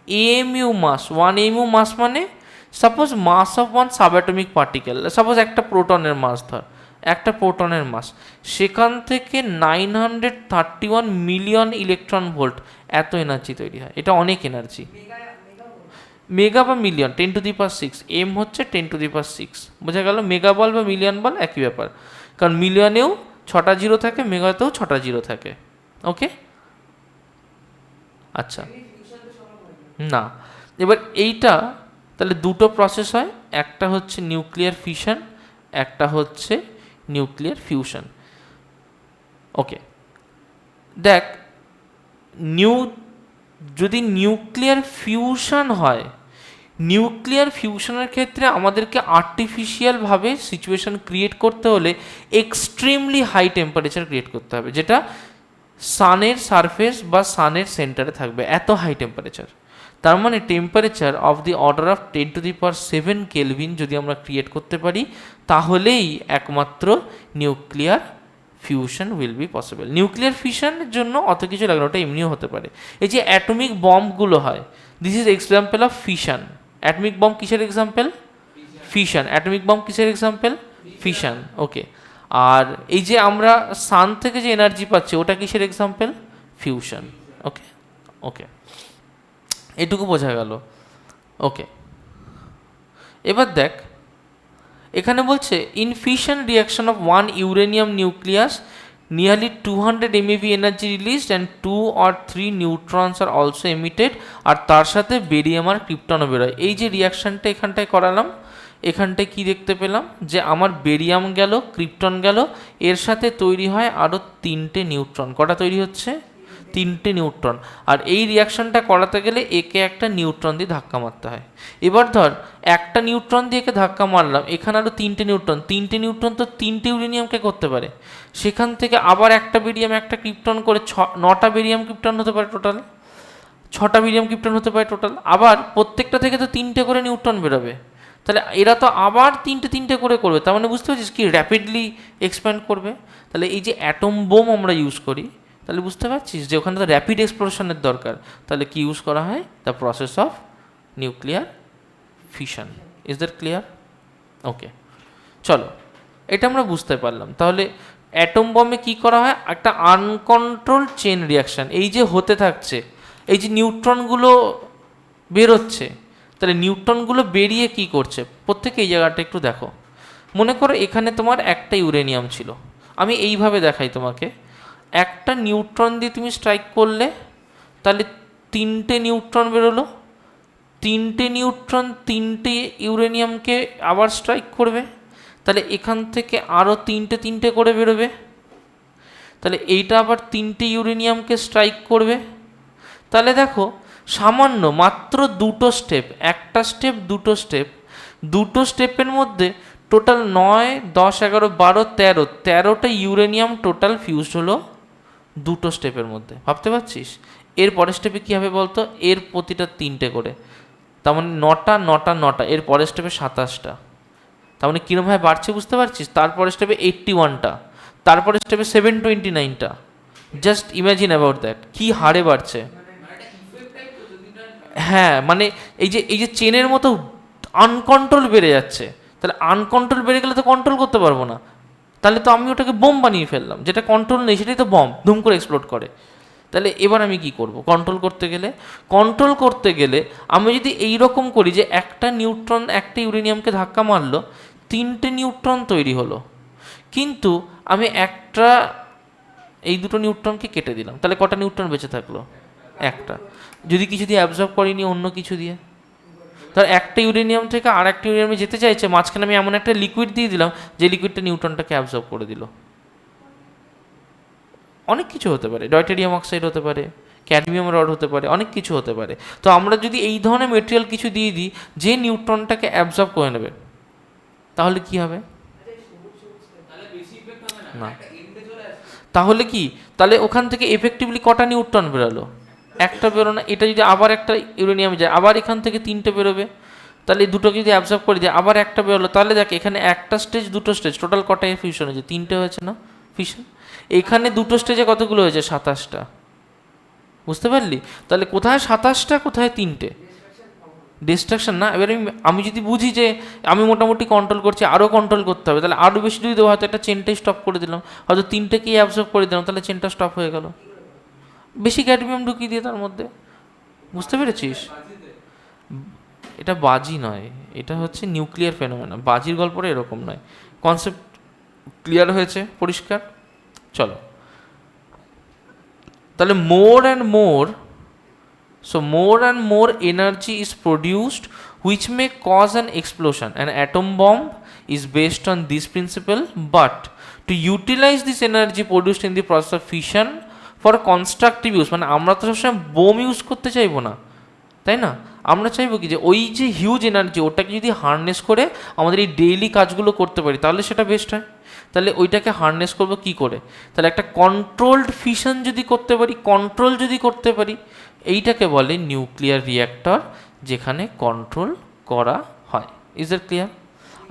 এএমইউ মাস মানে suppose mass of one subatomic particle, suppose একটা প্রোটনের মাস, ধর একটা প্রোটনের মাস, সেখান থেকে 931 মিলিয়ন ইলেকট্রন ভোল্ট এত এনার্জি তৈরি হয়। এটা অনেক এনার্জি। মেগা বা মিলিয়ন 10⁶, এম হচ্ছে 10⁶, বোঝা গেল? মেগা বল বা মিলিয়ন বল একই ব্যাপার, কারণ মিলিয়নেও 6টা জিরো থাকে, মেগাতেও 6টা জিরো থাকে। ওকে, আচ্ছা, না এবার এইটা তাহলে দুটো প্রসেস হয়, একটা হচ্ছে নিউক্লিয়ার ফিশন, একটা হচ্ছে নিউক্লিয়ার ফিউশন। ওকে, দেখ যদি নিউক্লিয়ার ফিউশন হয়, নিউক্লিয়ার ফিউশনের ক্ষেত্রে আমাদেরকে আর্টিফিশিয়ালভাবে সিচুয়েশন ক্রিয়েট করতে হলে এক্সট্রিমলি হাই টেম্পারেচার ক্রিয়েট করতে হবে, যেটা সানের সারফেস বা সানের সেন্টারে থাকবে, এত হাই টেম্পারেচার। তার মানে temperature of the order of 10⁷ kelvin যদি আমরা ক্রিয়েট করতে পারি, তাহলেই একমাত্র nuclear fusion will be possible. Nuclear ফিশনের জন্য অত কিছু লাগে না, ওটা এমনিও হতে পারে। এই যে অ্যাটমিক বম্বগুলো হয়, this is example of fission. Atomic bomb কিসের এক্সাম্পল? ফিশন। অ্যাটমিক বম্ব কিসের এক্সাম্পল? ফিশন। ওকে, আর এই যে আমরা সান থেকে যে এনার্জি পাচ্ছি, ওটা কিসের এক্সাম্পল? ফিউশন। ওকে, ওকে, এটুকু বোঝা গেল। ওকে, এবার দেখ এখানে বলছে in fission reaction of 1 uranium nucleus nearly 200 MeV energy released and 2 or 3 neutrons are also emitted, আর তার সাথে বেরিয়াম আর ক্রিপ্টনও বেরোয়। এই যে রিয়াকশানটা এখানটায় করালাম, এখানটায় কি দেখতে পেলাম যে আমার বেরিয়াম গেল, ক্রিপ্টন গেল, এর সাথে তৈরি হয় আরও 3টে নিউট্রন। কটা তৈরি হচ্ছে? 3টে নিউট্রন। আর এই রিয়াকশানটা করাতে গেলে একে একটা নিউট্রন দিয়ে ধাক্কা মারতে হয়। এবার ধর একটা নিউট্রন দিয়ে একে ধাক্কা মারলাম, এখানে আরও 3টে নিউট্রন, 3টে নিউট্রন তো 3টে ইউরেনিয়ামকে করতে পারে, সেখান থেকে আবার একটা বেরিয়াম একটা ক্রিপ্টন করে 9টা বেরিয়াম ক্রিপ্টন হতে পারে টোটাল, 6টা বেরিয়াম ক্রিপ্টন হতে পারে টোটাল। আবার প্রত্যেকটা থেকে তো 3টে করে নিউট্রন বেরোবে, তাহলে এরা তো আবার 3টে করে করবে। তার মানে বুঝতে পারছিস কি র্যাপিডলি এক্সপ্যান্ড করবে। তাহলে এই যে অ্যাটম বোম আমরা ইউজ করি, তাহলে বুঝতে পারছিস যে ওখানে তো র্যাপিড এক্সপ্লোশনের দরকার, তাহলে কি ইউজ করা হয়? The process of nuclear fission. Is that clear? Okay, চলো এটা আমরা বুঝতে পারলাম। তাহলে অ্যাটম বম্বে কি করা হয়? একটা আনকন্ট্রোল চেন রিয়াকশান এই যে হতে থাকছে, এই যে নিউট্রনগুলো বেরোচ্ছে, তাহলে নিউট্রনগুলো বেরিয়ে কি করছে? প্রত্যেকে এই জায়গাটা একটু দেখো। মনে করো এখানে তোমার একটা ইউরেনিয়াম ছিল, আমি এইভাবে দেখাই তোমাকে। একটা নিউট্রন দিয়ে তুমি স্ট্রাইক করলে, তাহলে 3টে নিউট্রন বেরোলো, 3টে নিউট্রন 3টে ইউরেনিয়ামকে আবার স্ট্রাইক করবে, তাহলে এখান থেকে আরও 3টে করে বেরোবে, তাহলে এইটা আবার 3টে ইউরেনিয়ামকে স্ট্রাইক করবে। তাহলে দেখো সামান্য মাত্র 2টো স্টেপ, একটা স্টেপ 2টো স্টেপ, 2টো স্টেপের মধ্যে টোটাল 9, 10, 11, 12, 13টা ইউরেনিয়াম টোটাল ফিউজড হলো 2টো স্টেপের মধ্যে। ভাবতে পারছিস? এর পরের স্টেপে কী হবে বলতো? এর প্রতিটা 3টে করে, তার মানে 9টা 9টা 9টা, এর পরের স্টেপে 27টা। তার মানে কীরমভাবে বাড়ছে বুঝতে পারছিস? তারপরে স্টেপে 81টা, তারপরে স্টেপে 729টা। জাস্ট ইমাজিন অ্যাবাউট দ্যাট, কী হারে বাড়ছে। হ্যাঁ, মানে এই যে চেনের মতো আনকন্ট্রোল বেড়ে যাচ্ছে। তাহলে আনকন্ট্রোল বেড়ে গেলে তো কন্ট্রোল করতে পারবো না, তাহলে তো আমি ওটাকে বোম বানিয়ে ফেললাম। যেটা কন্ট্রোল নেই সেটাই তো বম, ধুম করে এক্সপ্লোড করে। তাহলে এবার আমি কি করব? কন্ট্রোল করতে গেলে আমি যদি এই রকম করি যে একটা নিউট্রন একটা ইউরেনিয়ামকে ধাক্কা মারলো, 3টে নিউট্রন তৈরি হলো, কিন্তু আমি এই দুটো নিউট্রনকে কেটে দিলাম, তাহলে কটা নিউট্রন বেঁচে থাকলো? একটা। যদি কিছু দিয়ে অ্যাবজর্ব করিনি অন্য কিছু দিয়ে, ধর একটা ইউরেনিয়াম থেকে আর একটা ইউরেনিয়ামে যেতে চাইছে, মাঝখানে আমি এমন একটা লিকুইড দিয়ে দিলাম যে লিকুইডটা নিউট্রনটাকে অ্যাবজর্ব করে দিল। অনেক কিছু হতে পারে, ডয়টেরিয়াম অক্সাইড হতে পারে, ক্যাডমিয়াম রড হতে পারে, অনেক কিছু হতে পারে। তো আমরা যদি এই ধরনের মেটেরিয়াল কিছু দিয়ে দিই যে নিউট্রনটাকে অ্যাবজর্ব করে নেবে, তাহলে কি হবে? না। তাহলে কি? তাহলে ওখান থেকে এফেক্টিভলি কটা নিউট্রন বেরোলো? একটা বেরো না। এটা যদি আবার একটা ইউরেনিয়ামে যায়, আবার এখান থেকে 3টে বেরোবে, তাহলে দুটোকে যদি অ্যাবজর্ব করে দিয়ে আবার একটা বেরোলো, তাহলে দেখ এখানে একটা স্টেজ 2টো স্টেজ, টোটাল কটা ফিউশন হয়েছে? 3টে হয়েছে না ফিউশন। এখানে 2টো স্টেজে কতগুলো হয়েছে? 27টা। বুঝতে পারলি? তাহলে কোথায় 27টা, কোথায় 3টে? ডিস্ট্রাকশন না। এবার আমি যদি বুঝি যে আমি মোটামুটি কন্ট্রোল করছি, আরও কন্ট্রোল করতে হবে, তাহলে আরও বেশি যদি দেবো, হয়তো একটা চেনটাই স্টপ করে দিলাম, হয়তো 3টেকেই অ্যাবজর্ব করে দিলাম, তাহলে চেনটা স্টপ হয়ে গেল। বেশি ক্যাডমিয়াম ঢুকিয়ে দিয়ে তার মধ্যে, বুঝতে পেরেছিস? এটা বাজি নয়, এটা হচ্ছে নিউক্লিয়ার ফেনোমেনা। বাজির গল্পটা এরকম নয়। কনসেপ্ট ক্লিয়ার হয়েছে? পরিষ্কার? চলো তাহলে more and more energy is produced which may cause an explosion. An atom bomb is based on this principle, but to utilize this energy produced in the process of fission for constructive use, মানে আমরা তো সবসময় bomb use করতে চাইবো না, তাই না? আমরা চাইবো কি যে ওই যে হিউজ এনার্জি ওটাকে যদি হারনেস করে আমাদের এই ডেইলি কাজগুলো করতে পারি তাহলে সেটা বেস্ট হয়। তাহলে ওইটাকে হারনেস করবো কি করে? তাহলে একটা কন্ট্রোলড ফিশন যদি করতে পারি, কন্ট্রোল যদি করতে পারি, এইটাকে বলে নিউক্লিয়ার রিঅ্যাক্টর, যেখানে কন্ট্রোল করা হয়। Is that clear?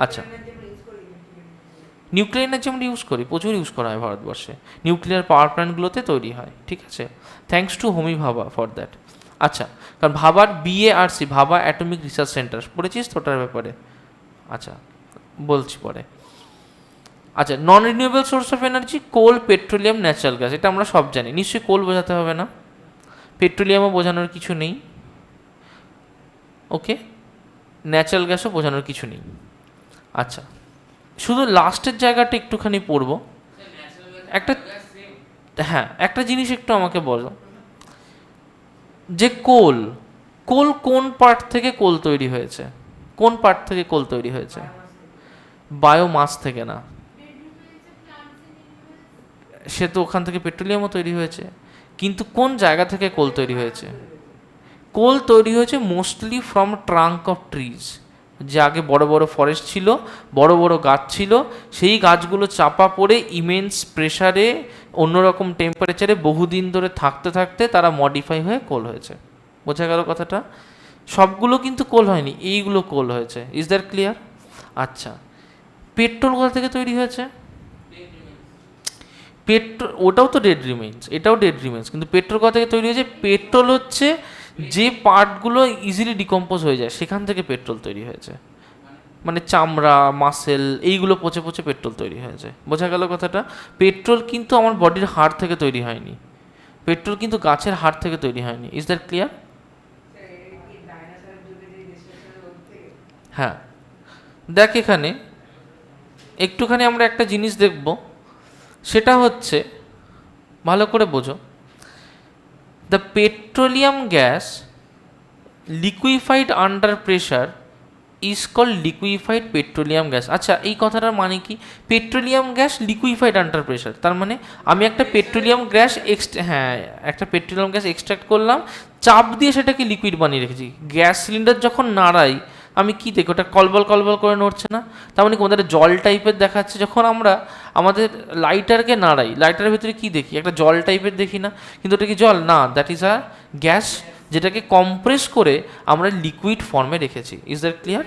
আচ্ছা, নিউক্লিয়ার এনার্জি আমরা ইউজ করি, প্রচুর ইউজ করা হয় ভারতবর্ষে, নিউক্লিয়ার পাওয়ার প্ল্যান্টগুলোতে তৈরি হয়, ঠিক আছে? থ্যাঙ্কস টু হোমি ভাবা ফর দ্যাট। আচ্ছা, কারণ ভাবার BARC, ভাবা অ্যাটমিক রিসার্চ সেন্টার, পড়েছিস তো ওটার ব্যাপারে? আচ্ছা, বলছি পরে। আচ্ছা, non renewable source of energy, coal, petroleum, natural gas, এটা আমরা সব জানি। নিশ্চয়ই কোল বোঝাতে হবে না, পেট্রোলিয়ামও বোঝানোর কিছু নেই, ওকে, ন্যাচারাল গ্যাসও বোঝানোর কিছু নেই। আচ্ছা, শুধু লাস্টের জায়গাটা একটুখানি পড়বো। একটা, হ্যাঁ, একটা জিনিস একটু আমাকে বলো যে কোল কোন পার্ট থেকে কোল তৈরি হয়েছে? কোন পার্ট থেকে কোল তৈরি হয়েছে? বায়োমাস থেকে না, সে তো ওখান থেকে পেট্রোলিয়ামও তৈরি হয়েছে, কিন্তু কোন জায়গা থেকে কোল তৈরি হয়েছে? কোল তৈরি হয়েছে mostly from trunk of trees, যে আগে বড় বড় ফরেস্ট ছিল, বড় বড় গাছ ছিল, সেই গাছগুলো চাপা পড়ে ইমেন্স প্রেসারে, অন্যরকম টেম্পারেচারে বহুদিন ধরে থাকতে থাকতে তারা মডিফাই হয়ে কোল হয়েছে। বোঝা গেল কথাটা? সবগুলো কিন্তু কোল হয়নি, এইগুলো কোল হয়েছে। Is that clear? আচ্ছা, পেট্রোল কোথা থেকে তৈরি হয়েছে? পেট্রোল, ওটাও তো ডেড রিমেইনস, এটাও ডেড রিমেইনস, কিন্তু পেট্রোল কোথা থেকে তৈরি হয়েছে? পেট্রোল হচ্ছে যে পার্টগুলো ইজিলি ডিকম্পোজ হয়ে যায় সেখান থেকে পেট্রোল তৈরি হয়েছে, মানে চামড়া, মাসেল, এইগুলো পচে পচে পেট্রোল তৈরি হয়েছে। বোঝা গেল কথাটা? পেট্রোল কিন্তু আমার বডির হাড় থেকে তৈরি হয়নি, পেট্রোল কিন্তু গাছের হাড় থেকে তৈরি হয়নি। Is that clear? হ্যাঁ, দেখ এখানে একটুখানি আমরা একটা জিনিস দেখব, সেটা হচ্ছে, ভালো করে বোঝো, the petroleum gas liquefied under pressure is called liquefied petroleum gas. আচ্ছা, এই কথাটার মানে কি? Petroleum gas liquefied under pressure, তার মানে আমি একটা পেট্রোলিয়াম গ্যাস একটা পেট্রোলিয়াম গ্যাস এক্সট্রাক্ট করলাম, চাপ দিয়ে সেটাকে লিকুইড বানিয়ে রেখেছি। গ্যাস সিলিন্ডার যখন নাড়াই আমি কি দেখি? ওটা কলবল কলবল করে নড়ছে না? তার মানে কি আমাদের জল টাইপের দেখাচ্ছে? যখন আমরা আমাদের লাইটারকে নাড়াই, লাইটারের ভিতরে কি দেখি? একটা জল টাইপের দেখি না? কিন্তু ওটা কি জল না, দ্যাট ইজ আ গ্যাস, যেটাকে কম্প্রেস করে আমরা লিকুইড ফর্মে রেখেছি। Is that clear?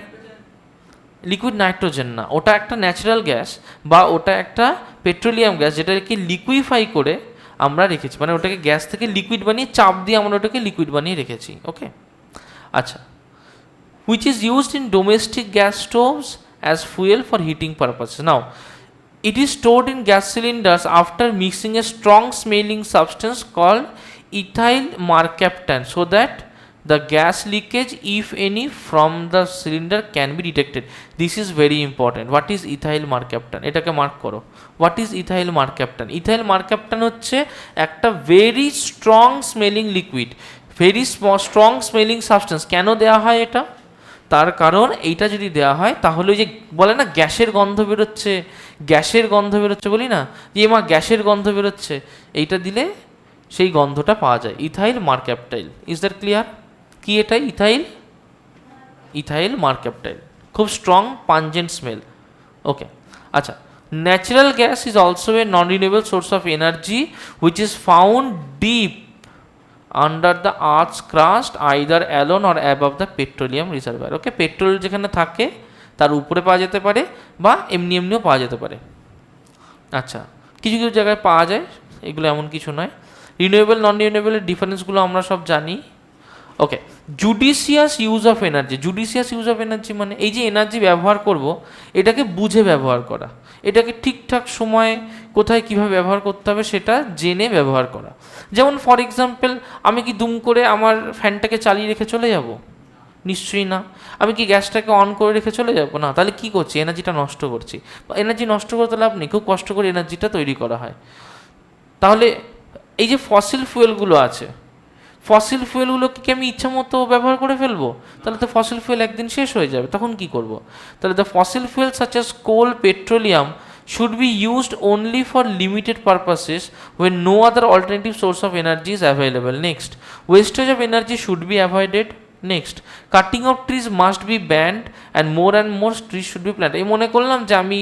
Liquid nitrogen না, ওটা একটা ন্যাচারাল গ্যাস, বা ওটা একটা পেট্রোলিয়াম গ্যাস, যেটাকে লিকুইফাই করে আমরা রেখেছি, মানে ওটাকে গ্যাস থেকে লিকুইড বানিয়ে চাপ দিয়ে আমরা ওটাকে লিকুইড বানিয়ে রেখেছি। ওকে, আচ্ছা, which is used in domestic gas stoves as fuel for heating purposes. Now, it is stored in gas cylinders after mixing a strong smelling substance called ethyl mercaptan, so that the gas leakage, if any, from the cylinder can be detected. This is very important. What is ethyl mercaptan? এটাকে mark করো। What is ethyl mercaptan? ethyl mercaptan হচ্ছে একটা very strong smelling liquid, very strong smelling substance. কেন দেওয়া হয় এটা? তার কারণ এইটা যদি দেওয়া হয় তাহলে ওই যে বলে না গ্যাসের গন্ধ বেরোচ্ছে, গ্যাসের গন্ধ বেরোচ্ছে বলি না, যে মা গ্যাসের গন্ধ বেরোচ্ছে, এইটা দিলে সেই গন্ধটা পাওয়া যায়। Ethyl mercaptan. Is that clear? কি এটা? ইথাইল মার্ক্যাপটাইল, খুব স্ট্রং পাঞ্জেন্ট স্মেল। ওকে, আচ্ছা, natural gas is also a non renewable source of energy which is found deep under the earth's crust either alone or above the petroleum reservoir. Okay, petrol যেখানে থাকে তার উপরে পাওয়া যেতে পারে, বা এমনি এমনিও পাওয়া যেতে পারে। আচ্ছা, কিছু কিছু জায়গায় পাওয়া যায়, এগুলো এমন কিছু নয়। রিনিউয়েবল নন রিনিউয়েবলের ডিফারেন্সগুলো আমরা সব জানি। Okay, judicious use of energy. Judicious use of energy মানে এই যে এনার্জি ব্যবহার করব, এটাকে বুঝে ব্যবহার করা, এটাকে ঠিকঠাক সময় কোথায় কীভাবে ব্যবহার করতে হবে সেটা জেনে ব্যবহার করা। যেমন ফর এক্সাম্পল, আমি কি দুম করে আমার ফ্যানটাকে চালিয়ে রেখে চলে যাব? নিশ্চয়ই না। আমি কি গ্যাসটাকে অন করে রেখে চলে যাবো? না। তাহলে কি করছি? এনার্জিটা নষ্ট করছি। এনার্জি নষ্ট করতে লাভ নেই, খুব কষ্ট করে এনার্জিটা তৈরি করা হয়। তাহলে এই যে ফসিল ফুয়েলগুলো আছে, ফসিল ফুয়েলগুলোকে কি আমি ইচ্ছা মতো ব্যবহার করে ফেলবো? তাহলে তো ফসিল ফুয়েল একদিন শেষ হয়ে যাবে, তখন কি করব? তাহলে the fossil fuel such as coal, petroleum should be used only for limited purposes when no other alternative source of energy is available. Next, wastage of energy should be avoided. Next, cutting of trees must be banned and more trees should be planted. এই মনে করলাম যে আমি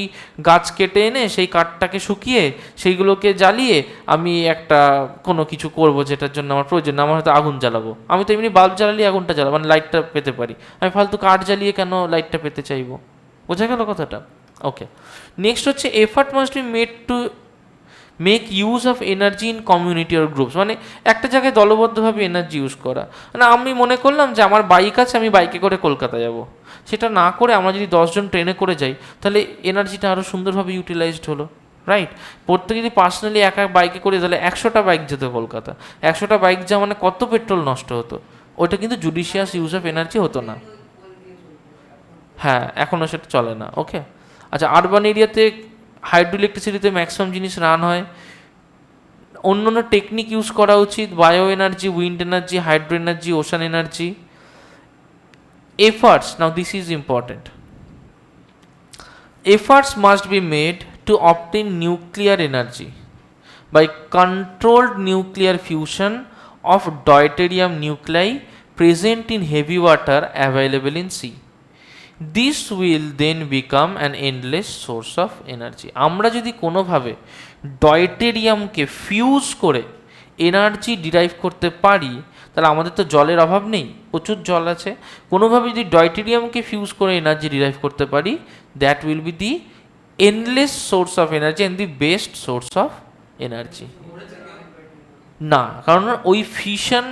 গাছ কেটে এনে সেই কাঠটাকে শুকিয়ে সেইগুলোকে জ্বালিয়ে আমি একটা কোনো কিছু করব যেটার জন্য আমার প্রয়োজন, আমার হয়তো আগুন জ্বালাবো। আমি তো এমনি বাল্ব জ্বালালে আগুনটা জ্বালাবো, মানে লাইটটা পেতে পারি। আমি ফালতু কাঠ জ্বালিয়ে কেন লাইটটা পেতে চাইবো? বোঝা গেল কথাটা? ওকে। নেক্সট হচ্ছে effort must be made to make use of energy in community or groups, মানে একটা জায়গায় দলবদ্ধভাবে এনার্জি ইউজ করা। মানে আমি মনে করলাম যে আমার বাইক আছে, আমি বাইকে করে কলকাতা যাব, সেটা না করে আমরা যদি 10 জন ট্রেনে করে যাই তাহলে এনার্জিটা আরও সুন্দরভাবে ইউটিলাইজড হলো, রাইট? প্রত্যেকে যদি পার্সোনালি এক বাইকে করে তাহলে 100টা বাইক যেত কলকাতা, 100টা বাইক যা মানে কত পেট্রোল নষ্ট হতো। ওইটা কিন্তু জুডিশিয়াস ইউজ অফ এনার্জি হতো না। হ্যাঁ, এখনও সেটা চলে না। ওকে, আচ্ছা। আরবান এরিয়াতে হাইড্রো ইলেকট্রিসিটিতে ম্যাক্সিমাম জিনিস রান হয়। অন্য অন্য টেকনিক ইউজ করা উচিত, bio energy, wind energy, hydro energy, ocean energy. Efforts, now this is important, efforts must be made to obtain nuclear energy by controlled nuclear fusion of deuterium nuclei present in heavy water available in sea. This will then become an endless source of energy. আমরা যদি কোনোভাবে ডয়টেরিয়ামকে fuse করে energy derive করতে পারি তাহলে আমাদের তো জলের অভাব নেই, প্রচুর জল আছে। কোনোভাবে যদি ডয়টেরিয়ামকে ফিউজ করে এনার্জি ডিরাইভ করতে পারি, that will be the endless source of energy and the best source of energy. না, কারণ ওই ফিউশন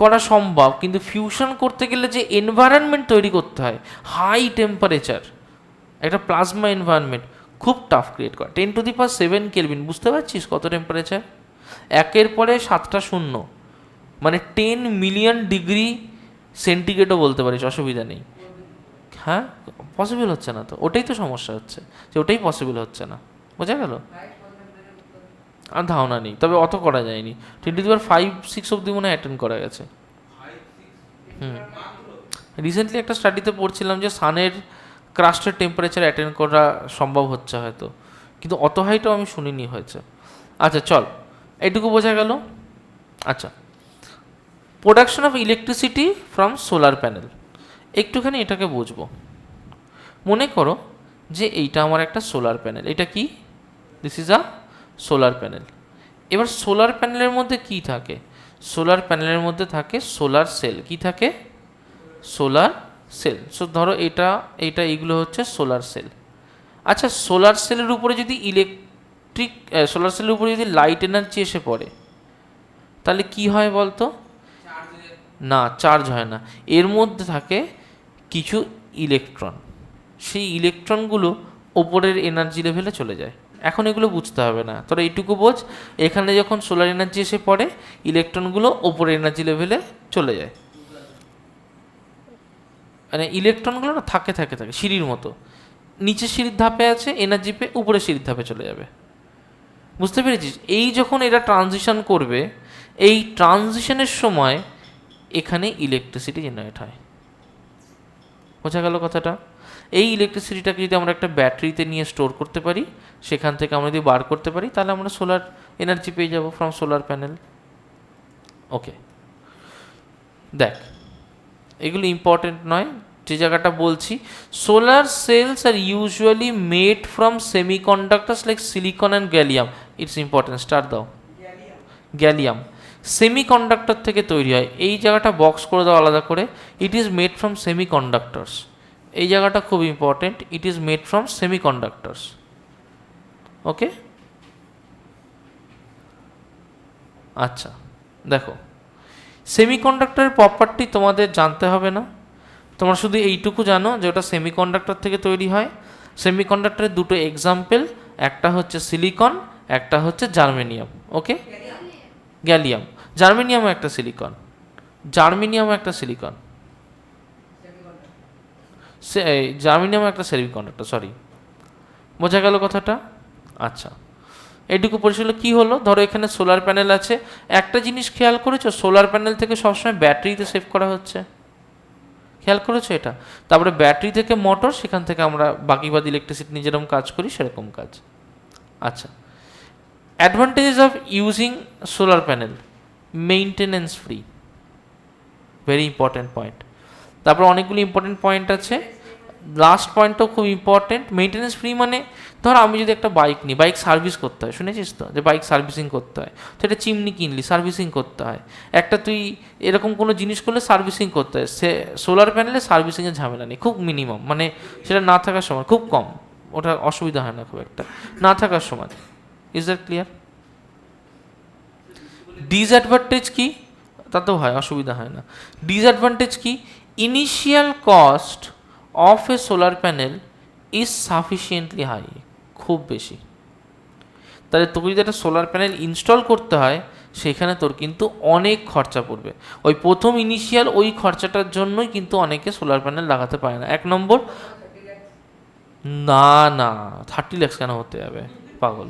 করা সম্ভব, কিন্তু ফিউশন করতে গেলে যে এনভায়রনমেন্ট তৈরি করতে হয়, হাই টেম্পারেচার, একটা প্লাজমা এনভায়রনমেন্ট খুব টাফ ক্রিয়েট করা। 10⁷ কেলভিন, বুঝতে পারছিস কত টেম্পারেচার? একের পরে 7টা শূন্য, মানে 10 মিলিয়ন ডিগ্রি সেন্টিগ্রেডও বলতে পারিস, অসুবিধা নেই। হ্যাঁ, পসিবল হচ্ছে না তো, ওটাই তো সমস্যা হচ্ছে, যে ওটাই পসিবল হচ্ছে না। বোঝা গেল? আর ধারণা নেই, তবে অত করা যায়নি। 10⁵ অব্দি মনে হয় অ্যাটেন্ড করা গেছে। রিসেন্টলি একটা স্টাডিতে পড়ছিলাম যে সানের ক্রাস্টের টেম্পারেচার অ্যাটেন্ড করা সম্ভব হচ্ছে হয়তো, কিন্তু অত হাইটাও আমি শুনিনি হয়েছে। আচ্ছা চল, এইটুকু বোঝা গেল। আচ্ছা, production of electricity from solar panel, একটুখানি এটাকে বুঝবো। মনে করো যে এইটা আমার একটা সোলার প্যানেল, এটা কি? This is a solar panel. এবার সোলার প্যানেলের মধ্যে কি থাকে? সোলার প্যানেলের মধ্যে থাকে সোলার সেল। কি থাকে? Solar cell. সো ধরো এটা এইটা এইগুলো হচ্ছে সোলার সেল। আচ্ছা, সোলার সেলের উপরে যদি সোলার সেলের উপরে যদি লাইট এনার্জি এসে পড়ে তাহলে কি হয় বলতো? না, চার্জ হয় না। এর মধ্যে থাকে কিছু ইলেকট্রন, সেই ইলেকট্রনগুলো ওপরের এনার্জি লেভেলে চলে যায়। এখন এগুলো বুঝতে হবে না, তোরা এইটুকু বোঝ, এখানে যখন সোলার এনার্জি এসে পড়ে ইলেকট্রনগুলো ওপরের এনার্জি লেভেলে চলে যায়। মানে ইলেকট্রনগুলো না থাকে সিঁড়ির মতো, নিচে সিঁড়ির ধাপে আছে এনার্জি পেয়ে, উপরে সিঁড়ির ধাপে চলে যাবে। বুঝতে পেরেছিস? এই যখন এরা ট্রানজিশন করবে, এই ট্রানজিশনের সময় এখানে ইলেকট্রিসিটি জেনারেট হয়। বোঝা গেল কথাটা? এই ইলেকট্রিসিটিটাকে যদি আমরা একটা ব্যাটারিতে নিয়ে স্টোর করতে পারি, সেখান থেকে আমরা যদি বার করতে পারি, তাহলে আমরা সোলার এনার্জি পেয়ে যাব ফ্রম সোলার প্যানেল। ওকে, দেখ এগুলো ইম্পর্টেন্ট নয়, যে জায়গাটা বলছি, solar cells are usually made from semiconductors like silicon and gallium. It's important, start দাও। গ্যালিয়াম সেমিকন্ডাক্টর থেকে তৈরি হয়। এই জায়গাটা বক্স করে দাও আলাদা করে। It is made from semiconductors. এই জায়গাটা খুব important, it is made from semiconductors. Okay, আচ্ছা দেখো, সেমিকন্ডাক্টরের প্রপার্টি তোমাদের জানতে হবে না, তোমরা শুধু এইটুকু জানো যে ওটা সেমিকন্ডাক্টর থেকে তৈরি হয়। সেমিকন্ডাক্টরের দুটো এক্সাম্পল, একটা হচ্ছে সিলিকন, একটা হচ্ছে জার্মেনিয়াম। ওকে, গ্যালিয়াম, জার্মেনিয়ামও একটা সিলিকন, জার্মেনিয়ামও একটা সিলিকন। জার্মেনিয়াম একটা সেমিকন্ডাক্টর, সরি, বোঝা গেল কথাটা? আচ্ছা, এইটুকু পরিষ্কার কী হলো? ধরো এখানে সোলার প্যানেল আছে, একটা জিনিস খেয়াল করেছো, সোলার প্যানেল থেকে সবসময় ব্যাটারিতে সেভ করা হচ্ছে, খেয়াল করেছো এটা? তারপরে ব্যাটারি থেকে মোটর, সেখান থেকে আমরা বাকি ইলেকট্রিসিটি নিয়ে যেরকম কাজ করি সেরকম কাজ। আচ্ছা, advantages of using solar panel: maintenance free, very important point. তারপর অনেকগুলি ইম্পর্টেন্ট পয়েন্ট আছে, লাস্ট পয়েন্টটাও খুব ইম্পর্টেন্ট। মেইনটেনেন্স ফ্রি মানে ধর আমি যদি একটা বাইক নিই, বাইক সার্ভিস করতে হয়, শুনেছিস তো যে বাইক সার্ভিসিং করতে হয়, তো একটা চিমনি কিনলি, সার্ভিসিং করতে হয়, একটা তুই এরকম কোনো জিনিস করলে সার্ভিসিং করতে হয়। সে সোলার প্যানেলে সার্ভিসিংয়ের ঝামেলা নেই, খুব মিনিমাম, মানে সেটা না থাকার সময় খুব কম, ওটা অসুবিধা হয় না খুব একটা না থাকার সময়। Is that clear? ডিসঅ্যাডভান্টেজ কি? তাতেও হয়, অসুবিধা হয় না। ডিসঅ্যাডভান্টেজ কি? Initial cost of a solar panel is sufficiently high, খুব বেশি। তাহলে তোকে যদি একটা সোলার প্যানেল ইনস্টল করতে হয়, সেখানে তোর কিন্তু অনেক খরচা পড়বে। ওই প্রথম ইনিশিয়াল ওই খরচাটার জন্যই কিন্তু অনেকে সোলার প্যানেল লাগাতে পারে না। 1 নম্বর, না না 30 লাখ কেন হতে যাবে, পাগল,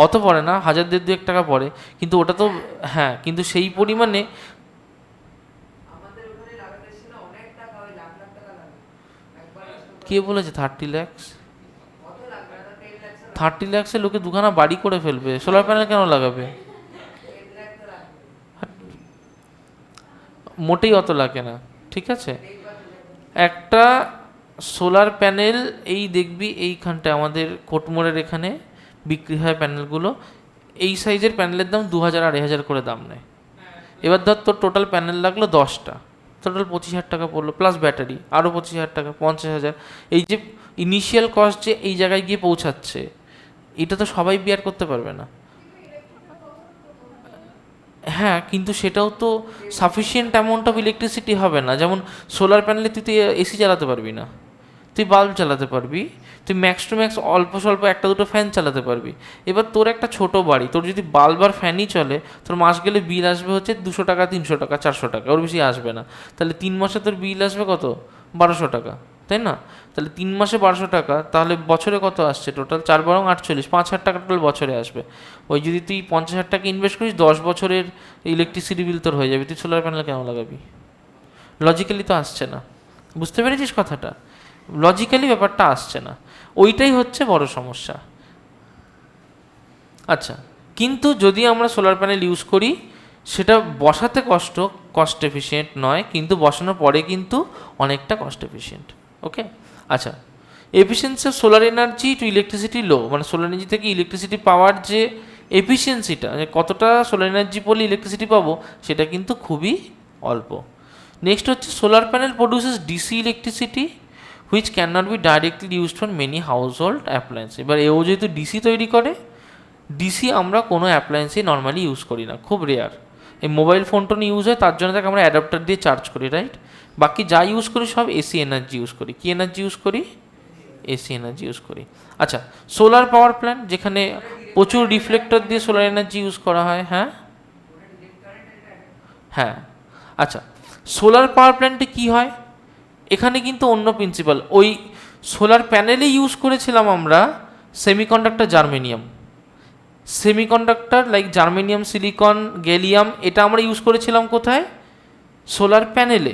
অত পড়ে না, 1,000-1,500 টাকা পড়ে, কিন্তু ওটা তো, হ্যাঁ, কিন্তু সেই পরিমাণে কে বলেছে 30 লাখ? 30 লাখে লোকে দুখানা বাড়ি করে ফেলবে, সোলার প্যানেল কেন লাগাবে? মোটেই অত লাগে না, ঠিক আছে? একটা সোলার প্যানেল এই দেখবি এইখানটায় আমাদের কোটমোড়ের এখানে বিক্রি হয় প্যানেলগুলো, এই সাইজের প্যানেলের দাম 2,000-2,500 করে দাম নেয়। এবার ধর তোর টোটাল প্যানেল লাগলো 10টা, টোটাল 25,000 টাকা পড়লো, প্লাস ব্যাটারি আরও 25,000 টাকা, 50,000। এই যে ইনিশিয়াল কস্ট যে এই জায়গায় গিয়ে পৌঁছাচ্ছে, এটা তো সবাই বিয়ার করতে পারবে না। হ্যাঁ, কিন্তু সেটাও তো সাফিসিয়েন্ট অ্যামাউন্ট অফ ইলেকট্রিসিটি হবে না। যেমন সোলার প্যানেলে তুই এসি চালাতে পারবি না, তুই বাল্ব চালাতে পারবি, তুই ম্যাক্স টু ম্যাক্স অল্প স্বল্প একটা দুটো ফ্যান চালাতে পারবি। এবার তোর একটা ছোট বাড়ি, তোর যদি বাল্ব আর ফ্যানই চলে, তোর মাস গেলে বিল আসবে হচ্ছে 200 টাকা, 300 টাকা, 400 টাকা, ওর বেশি আসবে না। তাহলে 3 মাসে তোর বিল আসবে কত? 1,200 টাকা, তাই না? তাহলে 3 মাসে 1,200 টাকা, তাহলে বছরে কত আসছে টোটাল? 4×48, 5,000 টাকা টোটাল বছরে আসবে। ওই যদি তুই 50,000 টাকা ইনভেস্ট করিস, 10 বছরের ইলেকট্রিসিটি বিল তোর হয়ে যাবে। তুই সোলার প্যানেল কেন লাগাবি? লজিক্যালি তো আসছে না, বুঝতে পেরেছিস কথাটা? লজিক্যালি ব্যাপারটা আসছে না, ওইটাই হচ্ছে বড় সমস্যা। আচ্ছা, কিন্তু যদি আমরা সোলার প্যানেল ইউজ করি, সেটা বসাতে কস্ট এফিসিয়েন্ট নয়, কিন্তু বসানোর পরে কিন্তু অনেকটা কস্ট এফিসিয়েন্ট। ওকে, আচ্ছা, efficiency of solar energy to electricity low, মানে সোলার এনার্জি থেকে ইলেকট্রিসিটি পাওয়ার যে এফিসিয়েন্সিটা, মানে কতটা সোলার এনার্জি পড়লে ইলেকট্রিসিটি পাবো, সেটা কিন্তু খুবই অল্প। নেক্সট হচ্ছে solar panel produces DC electricity which can not be directly used for many household appliance. এবার এও যেহেতু ডিসি তৈরি করে, ডিসি আমরা কোনো অ্যাপ্লায়েন্সে নর্মালি ইউজ করি না, খুব রেয়ার। এই মোবাইল ফোন টোন ইউজ হয়, তার জন্য তাকে আমরা অ্যাডাপ্টার দিয়ে চার্জ করি, রাইট? বাকি যা ইউজ করি সব এসি এনার্জি ইউজ করি। কী এনার্জি ইউজ করি? এসি এনার্জি ইউজ করি। আচ্ছা, সোলার পাওয়ার প্ল্যান্ট, যেখানে প্রচুর রিফ্লেক্টর দিয়ে সোলার এনার্জি ইউজ করা হয়, হ্যাঁ হ্যাঁ। আচ্ছা, সোলার পাওয়ার প্ল্যান্টে কী হয়? এখানে কিন্তু অন্য প্রিন্সিপাল। ওই সোলার প্যানেলে ইউজ করেছিলাম আমরা semiconductor germanium, semiconductor like germanium, silicon, gallium, এটা আমরা ইউজ করেছিলাম কোথায়? সোলার প্যানেলে।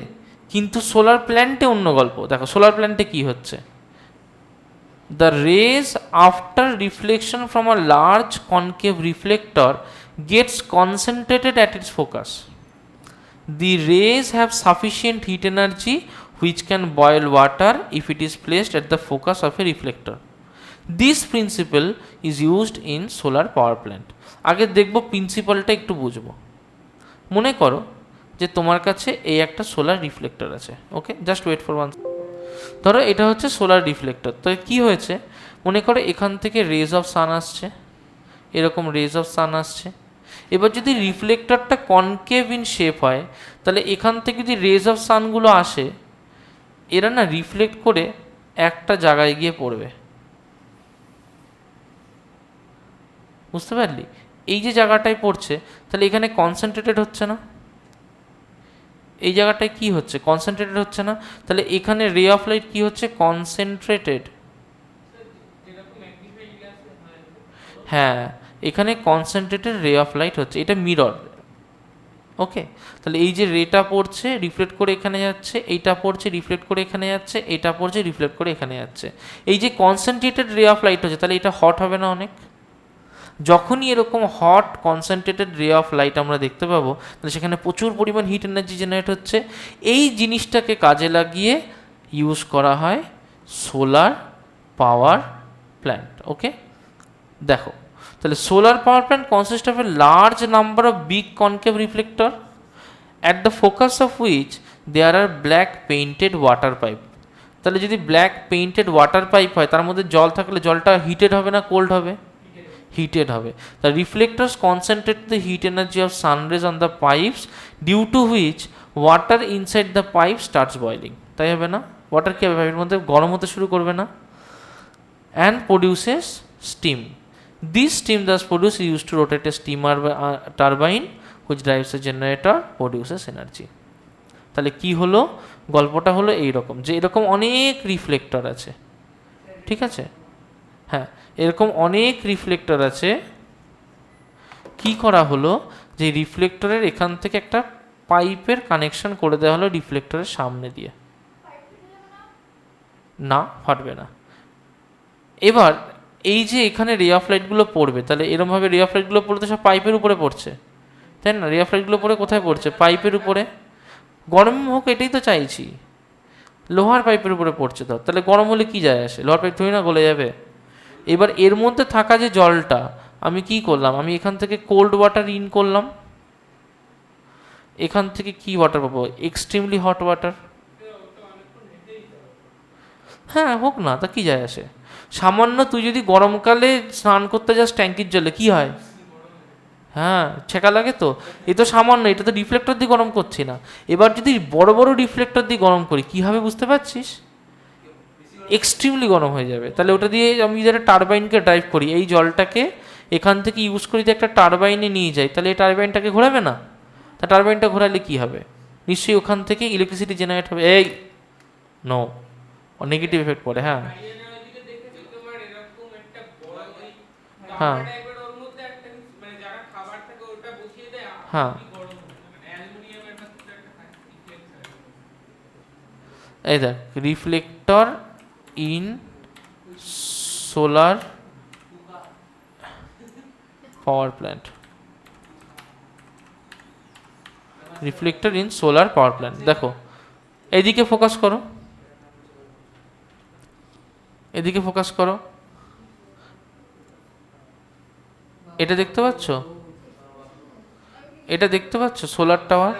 কিন্তু সোলার প্ল্যান্টে অন্য গল্প। দেখো সোলার প্ল্যান্টে কী হচ্ছে, the rays after reflection from a large concave reflector gets concentrated at its focus. The rays have sufficient heat energy which can boil water if it is placed at the focus of a reflector. This principle is used in solar power plant. আগে দেখব প্রিন্সিপালটা একটু বুঝবো। মনে করো যে তোমার কাছে এই একটা সোলার রিফ্লেক্টর আছে, ওকে, জাস্ট ওয়েট ফর ওয়ান। ধরো এটা হচ্ছে সোলার রিফ্লেক্টর। তো কি হয়েছে, মনে করো এখান থেকে রেজ অফ সান আসছে, এরকম রেজ অফ সান আসছে। এবার যদি রিফ্লেক্টরটা কনকেভ ইন শেপ হয়, তাহলে এখান থেকে যদি রেজ অফ সানগুলো আসে, এরা না রিফ্লেক্ট করে একটা জায়গায় গিয়ে পড়বে, বুঝতে পারলি? এই যে জায়গাটায় পড়ছে, তাহলে এখানে কনসেন্ট্রেটেড হচ্ছে না, এই জায়গাটায় কি হচ্ছে, কনসেন্ট্রেটেড হচ্ছে না, তাহলে এখানে রে অফ লাইট কি হচ্ছে, কনসেন্ট্রেটেড। হ্যাঁ, এখানে কনসেন্ট্রেটেড রে অফ লাইট হচ্ছে, এটা মিরর। ওকে, তাহলে এই যে রেটা পড়ছে রিফ্লেক্ট করে এখানে যাচ্ছে, এইটা পড়ছে রিফ্লেক্ট করে এখানে যাচ্ছে, এটা পড়ছে রিফ্লেক্ট করে এখানে যাচ্ছে, এই যে কনসেন্ট্রেটেড রে অফ লাইট হচ্ছে, তাহলে এটা হট হবে না অনেক? যখনই এরকম হট কনসেন্ট্রেটেড রে অফ লাইট আমরা দেখতে পাবো, তাহলে সেখানে প্রচুর পরিমাণ হিট এনার্জি জেনারেট হচ্ছে। এই জিনিসটাকে কাজে লাগিয়ে ইউজ করা হয় সোলার পাওয়ার প্ল্যান্ট। ওকে, দেখো তাহলে solar power plant consist of a large number of big concave reflector at the focus of which there are black painted water pipe. তাহলে যদি ব্ল্যাক পেইন্টেড ওয়াটার পাইপ হয়, তার মধ্যে জল থাকলে জলটা হিটেড হবে না কোল্ড হবে? হিটেড হবে। The reflectors concentrate the heat energy of sunrays on the pipes due to which water inside the pipe starts boiling. তাই হবে না? ওয়াটার কী হবে, পাইপের মধ্যে গরম হতে শুরু করবে না, and produces steam. This steam Das produce use to rotate A steamer turbine which drives A generator produces energy. তাহলে কি হলো, গল্পটা হলো এইরকম যে এরকম অনেক রিফ্লেক্টর আছে, ঠিক আছে? হ্যাঁ, এরকম অনেক রিফ্লেক্টর আছে। কি করা হলো, যে রিফ্লেক্টরের এখান থেকে একটা পাইপের কানেকশন করে দেওয়া হলো রিফ্লেক্টরের সামনে দিয়ে, না ফাটবে না। এবার এই যে এখানে রে অফ লাইটগুলো পড়বে, তাহলে এরমভাবে রে অফ লাইটগুলো পড়তে সব পাইপের উপরে পড়ছে, তাই না? রে অফ লাইটগুলো পড়ে কোথায় পড়ছে, পাইপের উপরে। গরম হোক এটাই তো চাইছি, লোহার পাইপের উপরে পড়ছে তো, তাহলে গরম হলে কি যায় আসে, লোহার পাইপ থই না গলে যাবে। এবার এর মধ্যে থাকা যে জলটা আমি কি করলাম, আমি এখান থেকে কোল্ড ওয়াটার ইন করলাম, এখান থেকে কি ওয়াটার পাবো, এক্সট্রিমলি হট ওয়াটার। হ্যাঁ হোক না, তা কি যায় আসে। সামান্য তুই যদি গরমকালে স্নান করতে যাস ট্যাঙ্কির জলে, কি হয়? হ্যাঁ, ছেঁকা লাগে তো। এ তো সামান্য, এটা তো রিফ্লেক্টর দিয়ে গরম করছি না। এবার যদি বড় বড় রিফ্লেক্টর দিয়ে গরম করি, কী হবে বুঝতে পারছিস? এক্সট্রিমলি গরম হয়ে যাবে। তাহলে ওটা দিয়ে আমি যদি একটা টারবাইনকে ড্রাইভ করি, এই জলটাকে এখান থেকে ইউজ করি, একটা টারবাইনে নিয়ে যাই, তাহলে এই টারবাইনটাকে ঘোরাবে না? তা টারবাইনটা ঘোরালে কী হবে, নিশ্চয়ই ওখান থেকে ইলেকট্রিসিটি জেনারেট হবে। এই নো, নেগেটিভ এফেক্ট পড়ে। হ্যাঁ হ্যাঁ হ্যাঁ, এই দেখ, reflector in solar power plant, reflector in solar power plant. দেখো এদিকে ফোকাস করো, এদিকে ফোকাস করো, এটা দেখতে পাচ্ছ, এটা দেখতে পাচ্ছ সোলার টাওয়ার।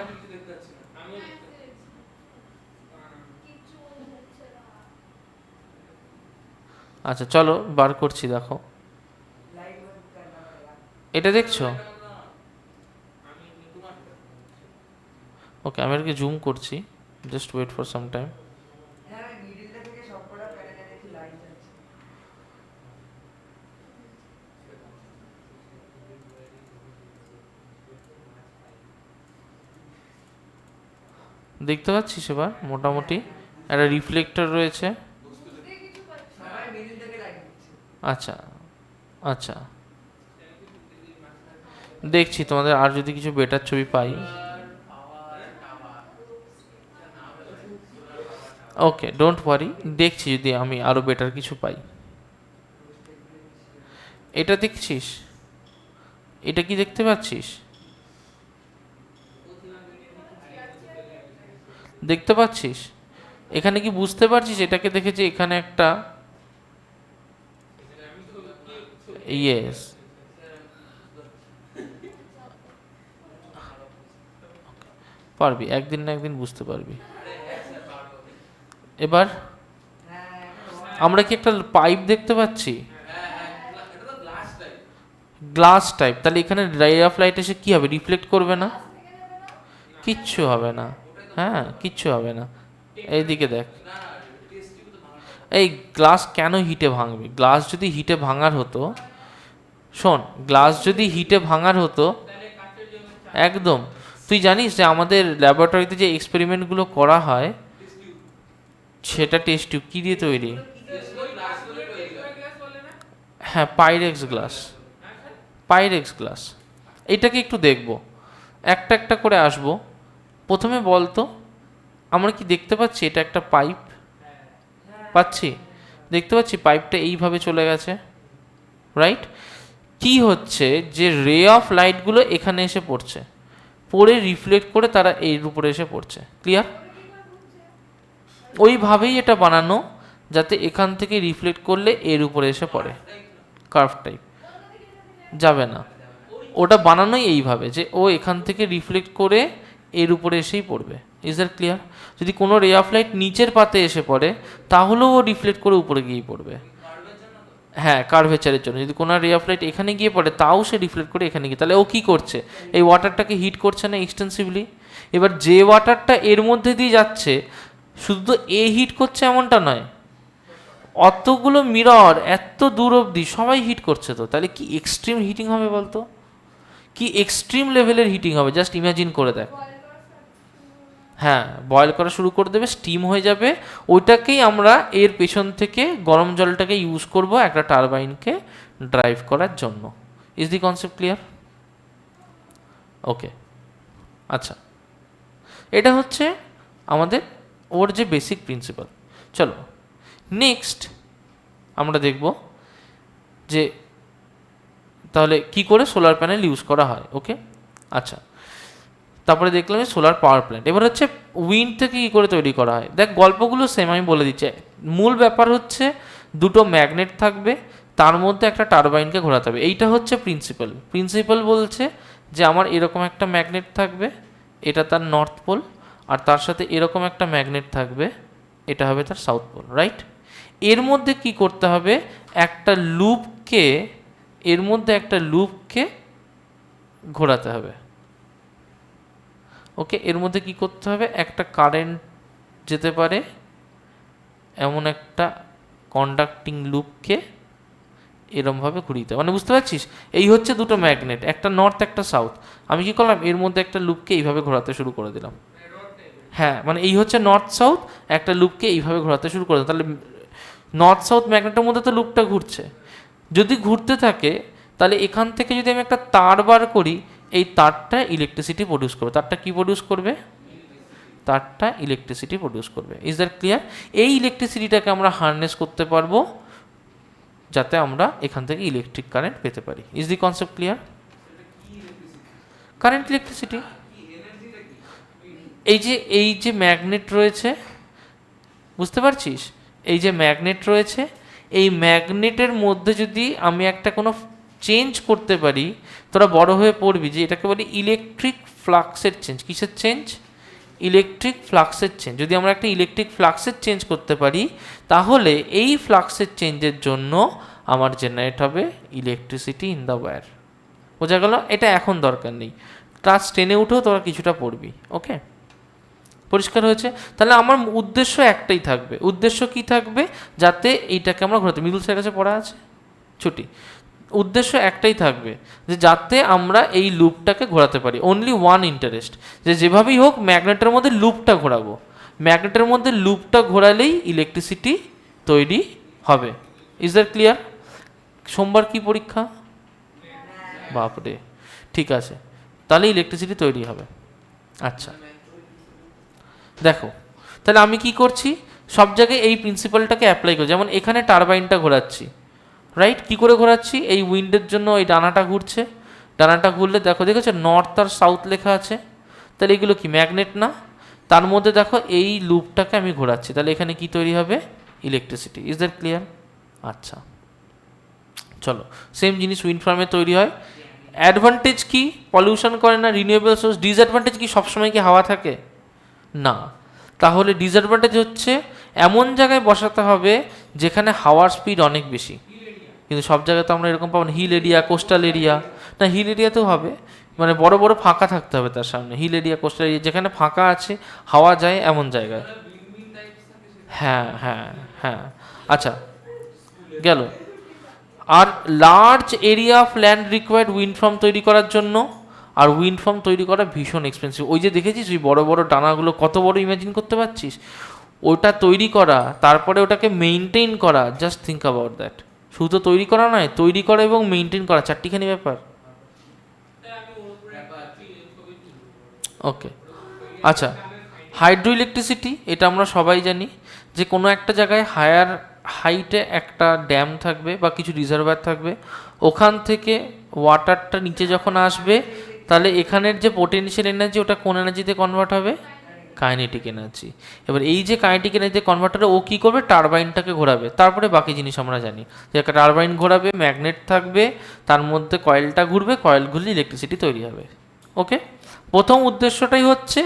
আচ্ছা চলো বার করছি, দেখো এটা দেখছো? ওকে, আমি এটাকে জুম করছি, just wait for some time. দেখতে পাচ্ছিস এবার মোটামুটি একটা রিফ্লেক্টর রয়েছে। আচ্ছা আচ্ছা, দেখছি তোমাদের আর যদি কিছু বেটার ছবি পাই। ওকে, ডোন্ট ওয়ারি, দেখছি যদি আমি আরও বেটার কিছু পাই। এটা দেখছিস, এটা কি দেখতে পাচ্ছিস, দেখতে পাচ্ছিস? এখানে কি বুঝতে পারছিস এটাকে দেখে যে এখানে একটা, ইয়েস, পারবি একদিন না একদিন বুঝতে পারবি। এবার আমরা কি একটা পাইপ দেখতে পাচ্ছি, গ্লাস টাইপ, তাহলে এখানে রে অফ লাইট এসে কি হবে, রিফ্লেক্ট করবে না? কিচ্ছু হবে না, হ্যাঁ কিচ্ছু হবে না। এইদিকে দেখ, এই গ্লাস কেন হিটে ভাঙবে? গ্লাস যদি হিটে ভাঙার হতো, শোন, গ্লাস যদি হিটে ভাঙার হতো, একদম, তুই জানিস যে আমাদের ল্যাবরেটরিতে যে এক্সপেরিমেন্টগুলো করা হয় সেটা টেস্ট টিউব কী দিয়ে তৈরি? হ্যাঁ, পাইরেক্স গ্লাস, পাইরেক্স গ্লাস। এটাকে একটু দেখব, একটা একটা করে আসবো। প্রথমে বলতো আমরা কি দেখতে পাচ্ছি এটা একটা পাইপ? পাচ্ছি, দেখতে পাচ্ছি পাইপটা এইভাবে চলে গেছে, রাইট? কি হচ্ছে যে রে অফ লাইটগুলো এখানে এসে পড়ছে, পড়ে রিফ্লেক্ট করে তারা এর উপরে এসে পড়ছে। ক্লিয়ার? ওইভাবেই এটা বানানো যাতে এখান থেকে রিফ্লেক্ট করলে এর উপরে এসে পড়ে। কার্ভ টাইপ যাবে না, ওটা বানানোই এইভাবে যে ও এখান থেকে রিফ্লেক্ট করে এর উপরে এসেই পড়বে। Is that clear? যদি কোনো রে অফ লাইট নিচের পাতে এসে পড়ে তাহলেও ও রিফ্লেক্ট করে উপরে গিয়েই পড়বে। হ্যাঁ, কার্ভেচারের জন্য। যদি কোনো রে অফ লাইট এখানে গিয়ে পড়ে তাও সে রিফ্লেক্ট করে এখানে গিয়ে, তাহলে ও কী করছে? এই ওয়াটারটাকে হিট করছে না এক্সটেন্সিভলি? এবার যে ওয়াটারটা এর মধ্যে দিয়ে যাচ্ছে শুধু তো এ হিট করছে এমনটা নয়, অতগুলো মিরর এত দূর অবধি সবাই হিট করছে। তো তাহলে কি এক্সট্রিম হিটিং হবে বলতো? কি এক্সট্রিম লেভেলের হিটিং হবে, জাস্ট ইমাজিন করে দেখ। হ্যাঁ, বয়েল করা শুরু করে দেবে, স্টিম হয়ে যাবে। ওইটাকেই আমরা এর পেছন থেকে গরম জলটাকে ইউজ করব একটা টারবাইনকে ড্রাইভ করার জন্য। Is the concept clear? Okay, আচ্ছা, এটা হচ্ছে আমাদের ওর যে বেসিক প্রিন্সিপাল। চলো নেক্সট আমরা দেখব যে তাহলে কি করে সোলার প্যানেল ইউজ করা হয়। ওকে, আচ্ছা, তারপরে দেখলাম সোলার পাওয়ার প্ল্যান্ট। এবার হচ্ছে উইন্ড থেকে কী করে তৈরি করা হয়। দেখ, গল্পগুলো সেম, আমি বলে দিচ্ছি। মূল ব্যাপার হচ্ছে দুটো ম্যাগনেট থাকবে, তার মধ্যে একটা টারবাইনকে ঘোরাতে হবে। এইটা হচ্ছে প্রিন্সিপাল। প্রিন্সিপাল বলছে যে আমার এরকম একটা ম্যাগনেট থাকবে, এটা তার নর্থ পোল, আর তার সাথে এরকম একটা ম্যাগনেট থাকবে, এটা হবে তার সাউথ পোল, রাইট? এর মধ্যে কি করতে হবে, একটা লুপকে, এর মধ্যে একটা লুপকে ঘোরাতে হবে। ওকে, এর মধ্যে কি করতে হবে, একটা কারেন্ট যেতে পারে এমন একটা কন্ডাক্টিং লুপকে এরমভাবে ঘুরিয়ে দেয়। মানে বুঝতে পারছিস, এই হচ্ছে দুটো ম্যাগনেট, একটা নর্থ একটা সাউথ। আমি কি করলাম, এর মধ্যে একটা লুপকে এইভাবে ঘোরাতে শুরু করে দিলাম। হ্যাঁ, মানে এই হচ্ছে নর্থ সাউথ, একটা লুপকে এইভাবে ঘোরাতে শুরু করে দিলাম। তাহলে নর্থ সাউথ ম্যাগনেটের মধ্যে তো লুপটা ঘুরছে। যদি ঘুরতে থাকে তাহলে এখান থেকে যদি আমি একটা তার বার করি, এই তারটা ইলেকট্রিসিটি প্রডিউস করবে। তারটা কি প্রডিউস করবে? তারটা ইলেকট্রিসিটি প্রডিউস করবে। Is that clear? এই ইলেকট্রিসিটিটাকে আমরা হারনেস করতে পারবো যাতে আমরা এখান থেকে ইলেকট্রিক কারেন্ট পেতে পারি। Is the concept clear? Current, electricity. এই যে ম্যাগনেট রয়েছে, বুঝতে পারছিস, এই যে ম্যাগনেট রয়েছে, এই ম্যাগনেটের মধ্যে যদি আমি একটা কোনো চেঞ্জ করতে পারি, তোরা বড় হয়ে পড়বি যে এটাকে বলি ইলেকট্রিক ফ্লাক্সের চেঞ্জ। কিসের চেঞ্জ? ইলেকট্রিক ফ্লাক্সের চেঞ্জ। যদি আমরা একটা ইলেকট্রিক ফ্লাক্সের চেঞ্জ করতে পারি তাহলে এই ফ্লাক্সের চেঞ্জের জন্য আমার জেনারেট হবে ইলেকট্রিসিটি ইন দ্য ওয়্যার। বোঝা গেল? এটা এখন দরকার নেই, ক্লাস 10-এ উঠেও তোরা কিছুটা পড়বি। ওকে, পরিষ্কার হয়েছে? তাহলে আমার উদ্দেশ্য একটাই থাকবে। উদ্দেশ্য কি থাকবে? যাতে এইটাকে আমরা ঘোরাতে, মৃদুল স্যারের কাছে পড়া আছে ছুটি, উদ্দেশ্য একটাই থাকবে যে যাতে আমরা এই লুপটাকে ঘোরাতে পারি। অনলি ওয়ান ইন্টারেস্ট, যে যেভাবেই হোক ম্যাগনেটের মধ্যে লুপটা ঘোরাবো। ম্যাগনেটের মধ্যে লুপটা ঘোরালেই ইলেকট্রিসিটি তৈরি হবে। Is that clear? সোমবার কি পরীক্ষা? বাপরে, ঠিক আছে, তাহলে ইলেকট্রিসিটি তৈরি হবে। আচ্ছা, দেখো তাহলে আমি কি করছি, সব জায়গায় এই প্রিন্সিপালটাকে অ্যাপ্লাই করি। যেমন এখানে টারবাইনটা ঘোরাচ্ছি, রাইট? কি করে ঘোরাচ্ছি? এই উইন্ডের জন্য এই ডানাটা ঘুরছে, ডানাটা ঘুরলে দেখেছো নর্থ আর সাউথ লেখা আছে, তাহলে এগুলো কি ম্যাগনেট না? তার মধ্যে দেখো এই লুপটাকে আমি ঘোরাচ্ছি, তাহলে এখানে কি তৈরি হবে? ইলেকট্রিসিটি। Is that clear? আচ্ছা, চলো, সেম জিনিস উইন্ড ফার্মে তৈরি হয়। অ্যাডভান্টেজ কি? পলিউশন করে না, রিনিউয়েবল সোর্স। ডিসঅ্যাডভান্টেজ কি? সবসময় কি হাওয়া থাকে? না। তাহলে ডিসঅ্যাডভান্টেজ হচ্ছে এমন জায়গায় বসাতে হবে যেখানে হাওয়ার স্পিড অনেক বেশি। কিন্তু সব জায়গায় তো আমরা এরকম পাবো না। হিল এরিয়া, কোস্টাল এরিয়া, না হিল এরিয়াতেও হবে, মানে বড় বড় ফাঁকা থাকতে হবে তার সামনে। হিল এরিয়া, কোস্টাল এরিয়া, যেখানে ফাঁকা আছে হাওয়া যায় এমন জায়গায়। হ্যাঁ হ্যাঁ হ্যাঁ, আচ্ছা গেল। আর large area of land required wind farm তৈরি করার জন্য আর উইন্ড ফার্ম তৈরি করা ভীষণ এক্সপেন্সিভ। ওই যে দেখেছিস ওই বড় বড় ডানাগুলো কত বড়, ইমাজিন করতে পারছিস? ওটা তৈরি করা, তারপরে ওটাকে মেনটেন করা, জাস্ট থিঙ্ক অ্যাবাউট দ্যাট। শুধু তো তৈরি করা নয়, তৈরি করা এবং মেনটেন করা চারটিখানি ব্যাপার। ওকে, আচ্ছা, হাইড্রো ইলেকট্রিসিটি এটা আমরা সবাই জানি যে কোনো একটা জায়গায় হায়ার হাইটে একটা ড্যাম থাকবে বা কিছু রিজার্ভার থাকবে, ওখান থেকে ওয়াটারটা নিচে যখন আসবে তাহলে এখানের যে পোটেনশিয়াল এনার্জি ওটা কোন এনার্জিতে কনভার্ট হবে? Kinetic energy. এবার এই যে কাইনেটিক এনার্জিতে কনভার্ট হবে ও কী করবে? টারবাইনটাকে ঘোরাবে। তারপরে বাকি জিনিস আমরা জানি যে একটা টারবাইন ঘোরাবে, ম্যাগনেট থাকবে, তার মধ্যে কয়েলটা ঘুরবে, কয়েল ঘুরলে ইলেকট্রিসিটি তৈরি হবে। ওকে, প্রথম উদ্দেশ্যটাই হচ্ছে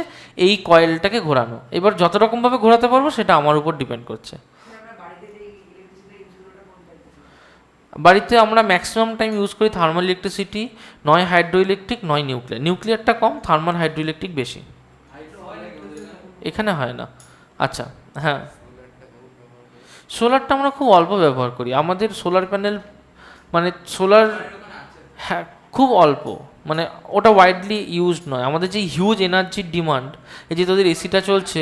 এই কয়েলটাকে ঘোরানো। এবার যত রকমভাবে ঘোরাতে পারবো সেটা আমার উপর ডিপেন্ড করছে। বাড়িতে আমরা ম্যাক্সিমাম টাইম ইউজ করি থার্মাল ইলেকট্রিসিটি, নয় হাইড্রো ইলেকট্রিক, নয় নিউক্লিয়ার। নিউক্লিয়ারটা কম, থার্মাল হাইড্রো ইলেকট্রিক বেশি। এখানে হয় না। আচ্ছা, হ্যাঁ, সোলারটা আমরা খুব অল্প ব্যবহার করি। আমাদের সোলার প্যানেল মানে সোলার, হ্যাঁ, খুব অল্প, মানে ওটা ওয়াইডলি ইউজড নয়। আমাদের যে হিউজ এনার্জির ডিমান্ড, এই যে তোদের এসিটা চলছে,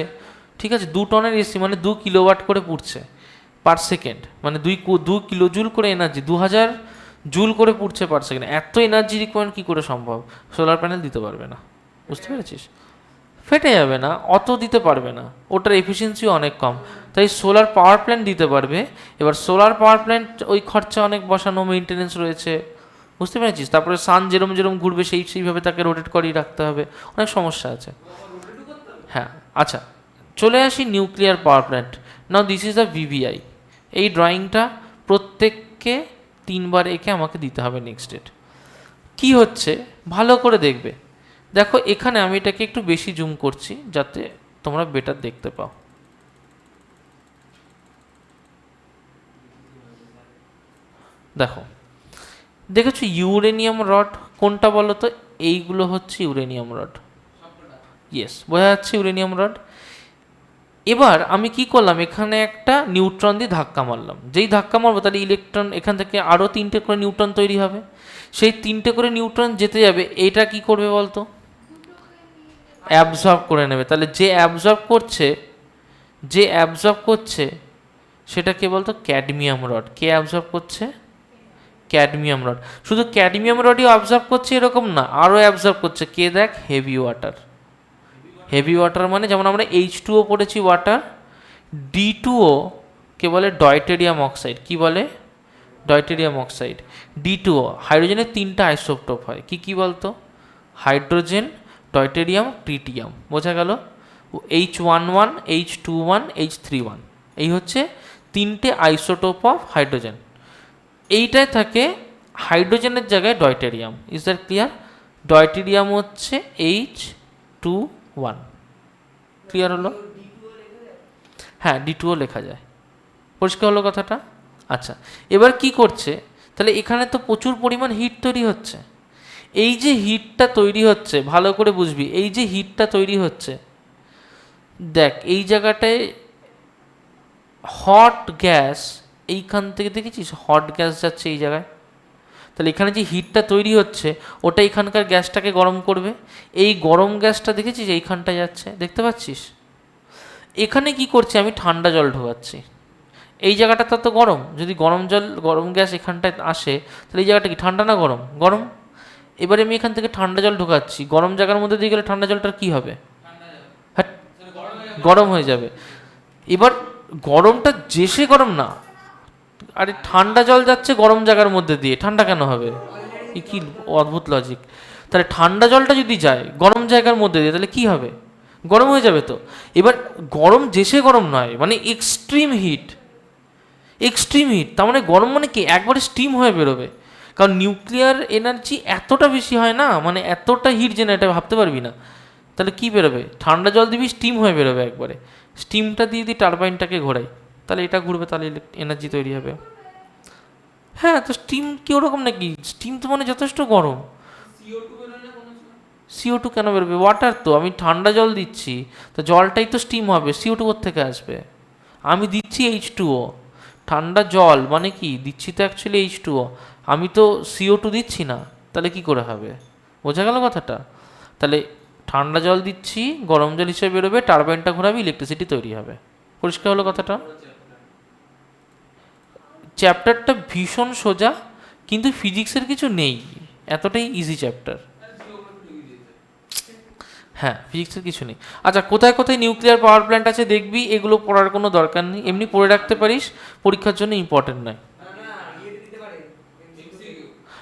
ঠিক আছে, 2 টনের এসি মানে 2 কিলোওয়াট করে পুড়ছে পার সেকেন্ড, মানে 2 কিলো জুল করে এনার্জি, 2000 জুল করে পুড়ছে পার সেকেন্ড। এত এনার্জি রিকোয়ারমেন্ট কী করে সম্ভব? সোলার প্যানেল দিতে পারবে না, বুঝতে পেরেছিস? ফেটে যাবে না, অত দিতে পারবে না, ওটার এফিসিয়েন্সিও অনেক কম। তাই সোলার পাওয়ার প্ল্যান্ট দিতে পারবে। এবার সোলার পাওয়ার প্ল্যান্ট ওই খরচা অনেক বসানো, মেনটেনেন্স রয়েছে, বুঝতে পেরেছিস? তারপরে সান যেরম যেরম ঘুরবে সেইভাবে তাকে রোটেট করেই রাখতে হবে, অনেক সমস্যা আছে। হ্যাঁ, আচ্ছা, চলে আসি nuclear power plant. Now this is the VVI. এই ড্রয়িংটা প্রত্যেককে 3 বার এঁকে আমাকে দিতে হবে নেক্সট ডেট। কী হচ্ছে ভালো করে দেখবে। দেখো এখানে আমি এটাকে একটু বেশি জুম করছি যাতে তোমরা বেটার দেখতে পাও। দেখো, দেখেছো ইউরেনিয়াম রড কোনটা বলো তো? এইগুলো হচ্ছে ইউরেনিয়াম রড। ইয়েস, বোঝা যাচ্ছে ইউরেনিয়াম রড। এবার আমি কি করলাম, এখানে একটা নিউট্রন দিয়ে ধাক্কা মারলাম। যেই ধাক্কা মারবো তাহলে ইলেকট্রন এখান থেকে আরও 3টে করে নিউট্রন তৈরি হবে। সেই 3টে করে নিউট্রন যেতে যাবে, এটা কি করবে বলতো? অ্যাবজর্ব করে নেবে। তাহলে যে অ্যাবজর্ব করছে সেটা কে বলতো? Cadmium rod. কে অ্যাবজর্ব করছে? Cadmium rod. শুধু ক্যাডমিয়াম রডই অবজার্ভ করছে এরকম না, আরও অ্যাবজর্ব করছে কে? দেখ, হেভি ওয়াটার। হেভি ওয়াটার মানে যেমন আমরা H2O পড়েছি ওয়াটার, D2O কে বলে ডয়টেরিয়াম অক্সাইড। কি বলে? Deuterium oxide. D2O, হাইড্রোজেনের 3টা আইসোটোপ হয়। কি কি বলতো? Hydrogen, deuterium, tritium. বোঝা গেল? H11, H21, H31, এই হচ্ছে 3টে আইসোটোপ অফ হাইড্রোজেন। এইটায় থাকে হাইড্রোজেনের জায়গায় deuterium. Is that clear? Deuterium হচ্ছে H21। ক্লিয়ার হলো? হ্যাঁ, D2O লেখা যায়। পরিষ্কার হলো কথাটা? আচ্ছা, এবার কি করছে, তাহলে এখানে তো প্রচুর পরিমাণ হিট তৈরি হচ্ছে। এই যে হিটটা তৈরি হচ্ছে ভালো করে বুঝবি, এই যে হিটটা তৈরি হচ্ছে, দেখ এই জায়গাটায় হট গ্যাস, এইখান থেকে দেখেছিস হট গ্যাস যাচ্ছে এই জায়গায়। তাহলে এখানে যে হিটটা তৈরি হচ্ছে ওটা এখানকার গ্যাসটাকে গরম করবে। এই গরম গ্যাসটা দেখেছিস এইখানটা যাচ্ছে, দেখতে পাচ্ছিস? এখানে কি করছে, আমি ঠান্ডা জল ঢোকাচ্ছি। এই জায়গাটা তো গরম, যদি গরম গ্যাস এখানটায় আসে তাহলে এই জায়গাটা কি ঠান্ডা না গরম? গরম। এবারে আমি এখান থেকে ঠান্ডা জল ঢোকাচ্ছি, গরম জায়গার মধ্যে দিয়ে গেলে ঠান্ডা জলটার কি হবে? হ্যাঁ, গরম হয়ে যাবে। এবার গরমটা যে গরম না, আরে ঠান্ডা জল যাচ্ছে গরম জায়গার মধ্যে দিয়ে, ঠান্ডা কেন হবে? এ কি অদ্ভুত লজিক! তাহলে ঠান্ডা জলটা যদি যায় গরম জায়গার মধ্যে দিয়ে তাহলে কি হবে? গরম হয়ে যাবে তো। এবার গরম যে গরম নয়, মানে এক্সট্রিম হিট। তার মানে গরম মানে কি একবারে স্টিম হয়ে বেরোবে। কারণ নিউক্লিয়ার এনার্জি এতটা বেশি হয় না, মানে এতটা হিট জেনারেট ভাবতে পারবি না। তাহলে কি বেরোবে? ঠান্ডা জল দিবি, স্টিম হয়ে বেরোবে একবারে। স্টিমটা দিয়ে দিই টারবাইনটাকে ঘোরাই, তাহলে এটা ঘুরবে, তাহলে এনার্জি তৈরি হবে। হ্যাঁ, তো স্টিম কি ওরকম নাকি? স্টিম তো মানে যথেষ্ট গরম। CO2 কেন বেরোবে? ওয়াটার তো, আমি ঠান্ডা জল দিচ্ছি তো জলটাই তো স্টিম হবে, CO2 থেকে আসবে? আমি দিচ্ছি H2O, ঠান্ডা জল মানে কি দিচ্ছি তো অ্যাকচুয়ালি H2O, আমি তো CO2 দিচ্ছি না, তাহলে কি করে হবে? বোঝা গেল কথাটা? তাহলে ঠান্ডা জল দিচ্ছি, গরম জল হিসেবে বেরোবে, টারবাইনটা ঘোরাবে, ইলেকট্রিসিটি তৈরি হবে। পরিষ্কার হলো কথাটা? চ্যাপ্টারটা ভীষণ সোজা, কিন্তু ফিজিক্সের কিছু নেই, এতটাই ইজি চ্যাপ্টার। হ্যাঁ, ফিজিক্সের কিছু নেই। আচ্ছা, কোথায় কোথায় নিউক্লিয়ার পাওয়ার প্ল্যান্ট আছে দেখবি, এগুলো পড়ার কোনো দরকার নেই, এমনি পড়ে রাখতে পারিস, পরীক্ষার জন্য ইম্পর্টেন্ট নয়।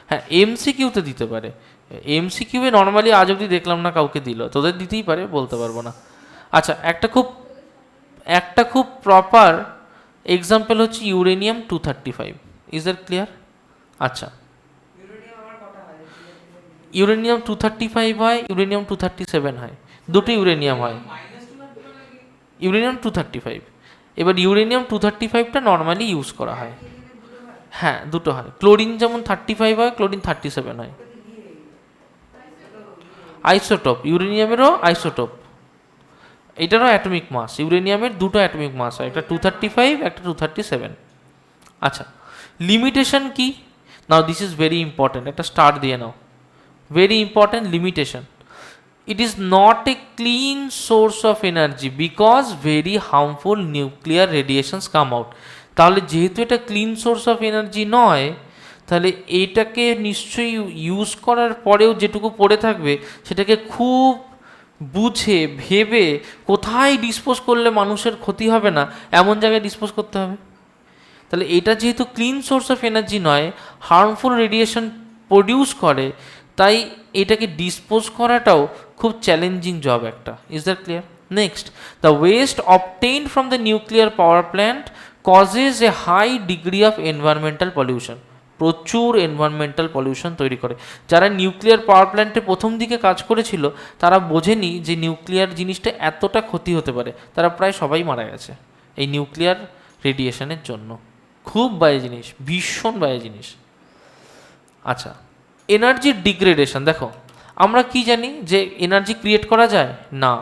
হ্যাঁ, এমসিকিউতে দিতে পারে। এমসিকিউয়ে নর্মালি আজ অবধি দেখলাম না কাউকে দিল, তোদের দিতেই পারে, বলতে পারবো না। আচ্ছা, একটা খুব প্রপার এক্সাম্পল হচ্ছে ইউরেনিয়াম 235। Is that clear? আচ্ছা, ইউরেনিয়াম 235 হয়, ইউরেনিয়াম 237 হয়, দুটো ইউরেনিয়াম হয়। ইউরেনিয়াম 235। এবার ইউরেনিয়াম 235টা নর্মালি ইউজ করা হয়। হ্যাঁ, দুটো হয়। ক্লোরিন যেমন 35 হয়, ক্লোরিন 37 হয়। আইসোটোপ, ইউরেনিয়ামেরও আইসোটোপ, এটারও অ্যাটমিক মাস। ইউরেনিয়ামের দুটো অ্যাটমিক মাস হয়, একটা 235, একটা 237। আচ্ছা, লিমিটেশন কি? Now this is very important, একটা স্টার দিয়ে নাও। Very important limitation. It is not a clean source of energy because very harmful nuclear radiations come out. তাহলে যেহেতু এটা ক্লিন সোর্স অফ এনার্জি নয়, তাহলে এটাকে নিশ্চয়ই ইউজ করার পরেও যেটুকু পড়ে থাকবে সেটাকে খুব বুঝে ভেবে কোথায় ডিসপোজ করলে মানুষের ক্ষতি হবে না এমন জায়গায় ডিসপোজ করতে হবে। তাহলে এটা যেহেতু ক্লিন সোর্স অফ এনার্জি নয়, হার্মফুল রেডিয়েশন প্রডিউস করে, তাই এটাকে ডিসপোজ করাটাও খুব চ্যালেঞ্জিং জব একটা। Is that clear? Next, the waste obtained from the nuclear power plant causes a high degree of environmental pollution. প্রচুর এনভায়রনমেন্টাল পলিউশন তৈরি করে। যারা নিউক্লিয়ার পাওয়ার প্ল্যান্টে প্রথম দিকে কাজ করেছিল তারা বোঝেনি যে নিউক্লিয়ার জিনিসটা এতটা ক্ষতি হতে পারে, তারা প্রায় সবাই মারা গেছে এই নিউক্লিয়ার রেডিয়েশনের জন্য। খুব বাজে জিনিস, ভীষণ বাজে জিনিস। আচ্ছা, এনার্জির ডিগ্রেডেশন দেখো, আমরা কি জানি যে এনার্জি ক্রিয়েট করা যায় না,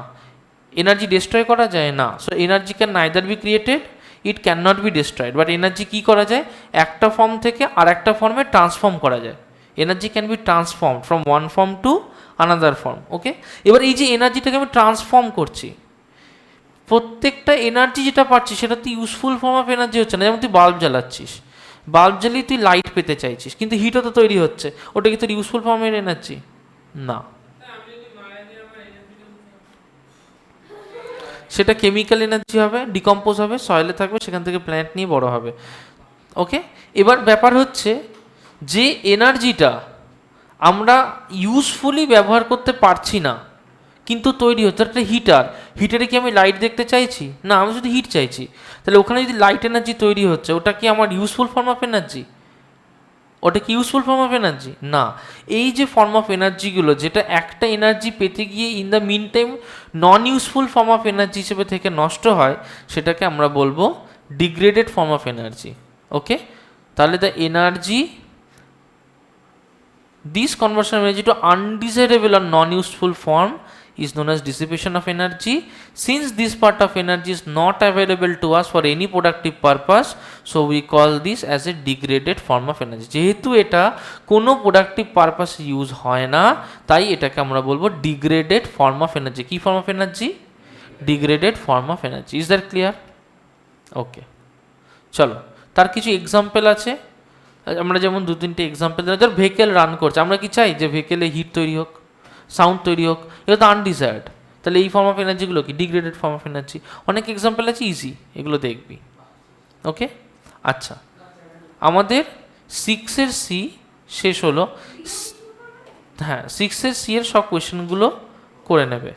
এনার্জি ডিস্ট্রয় করা যায় না। So energy can neither be created, it can not be destroyed. But energy কী করা যায়? একটা ফর্ম থেকে আর একটা ফর্মে ট্রান্সফর্ম করা যায়। Energy can be transform from one form to another form. Okay, এবার এই যে এনার্জিটাকে আমি ট্রান্সফর্ম করছি, প্রত্যেকটা এনার্জি যেটা পাচ্ছি সেটা তো ইউজফুল ফর্ম অফ এনার্জি হচ্ছে না। যেমন তুই বাল্ব জ্বালাচ্ছিস, বাল্ব জ্বালিয়ে তুই লাইট পেতে চাইছিস, কিন্তু হিটও তো তৈরি হচ্ছে, ওটা কি তোর ইউজফুল ফর্মের এনার্জি? না, সেটা কেমিক্যাল এনার্জি হবে, ডিকম্পোজ হবে, সয়েলে থাকবে, সেখান থেকে প্ল্যান্ট নিয়ে বড় হবে। ওকে, এবার ব্যাপার হচ্ছে যে এনার্জিটা আমরা ইউজফুলি ব্যবহার করতে পারছি না কিন্তু তৈরি হচ্ছে, একটা হিটার, হিটারে কি আমি লাইট দেখতে চাইছি? না, আমি শুধু হিট চাইছি। তাহলে ওখানে যদি লাইট এনার্জি তৈরি হচ্ছে, ওটা কি আমার ইউজফুল ফর্ম অফ এনার্জি? ওটা কি ইউজফুল ফর্ম অফ এনার্জি? না। এই যে ফর্ম অফ এনার্জিগুলো, যেটা একটা এনার্জি পেতে গিয়ে in the meantime non useful form of energy হিসেবে থেকে নষ্ট হয়, সেটাকে আমরা বলবো degraded form of energy. Okay, তাহলে the energy, this conversion of energy to undesirable or non-useful form is known as dissipation of energy. Since this part of energy is not available to us for any productive purpose, so we call this as a degraded form of energy. যেহেতু এটা কোনো productive purpose use হয় না, তাই এটাকে আমরা বলবো degraded form of energy. কি form of energy? Degraded form of energy. Is that clear? Okay, চলো তার কিছু এক্সাম্পল আছে। আমরা যেমন দু তিনটে এক্সাম্পল দিলাম। ধর ভেহিকেল রান করছে, আমরা কি চাই যে ভেহিকেলে হিট তৈরি হোক, সাউন্ড তৈরি হোক? এগুলো তো আনডিজায়ার্ড। তাহলে এই ফর্ম অফ এনার্জিগুলো কি? Degraded form of energy. অনেক এক্সাম্পল আছে, ইজি, এগুলো দেখবি। ওকে, আচ্ছা, আমাদের 6-এর সি শেষ হলো। হ্যাঁ, 6-এর সি এর সব কোয়েশ্চেনগুলো করে নেবে।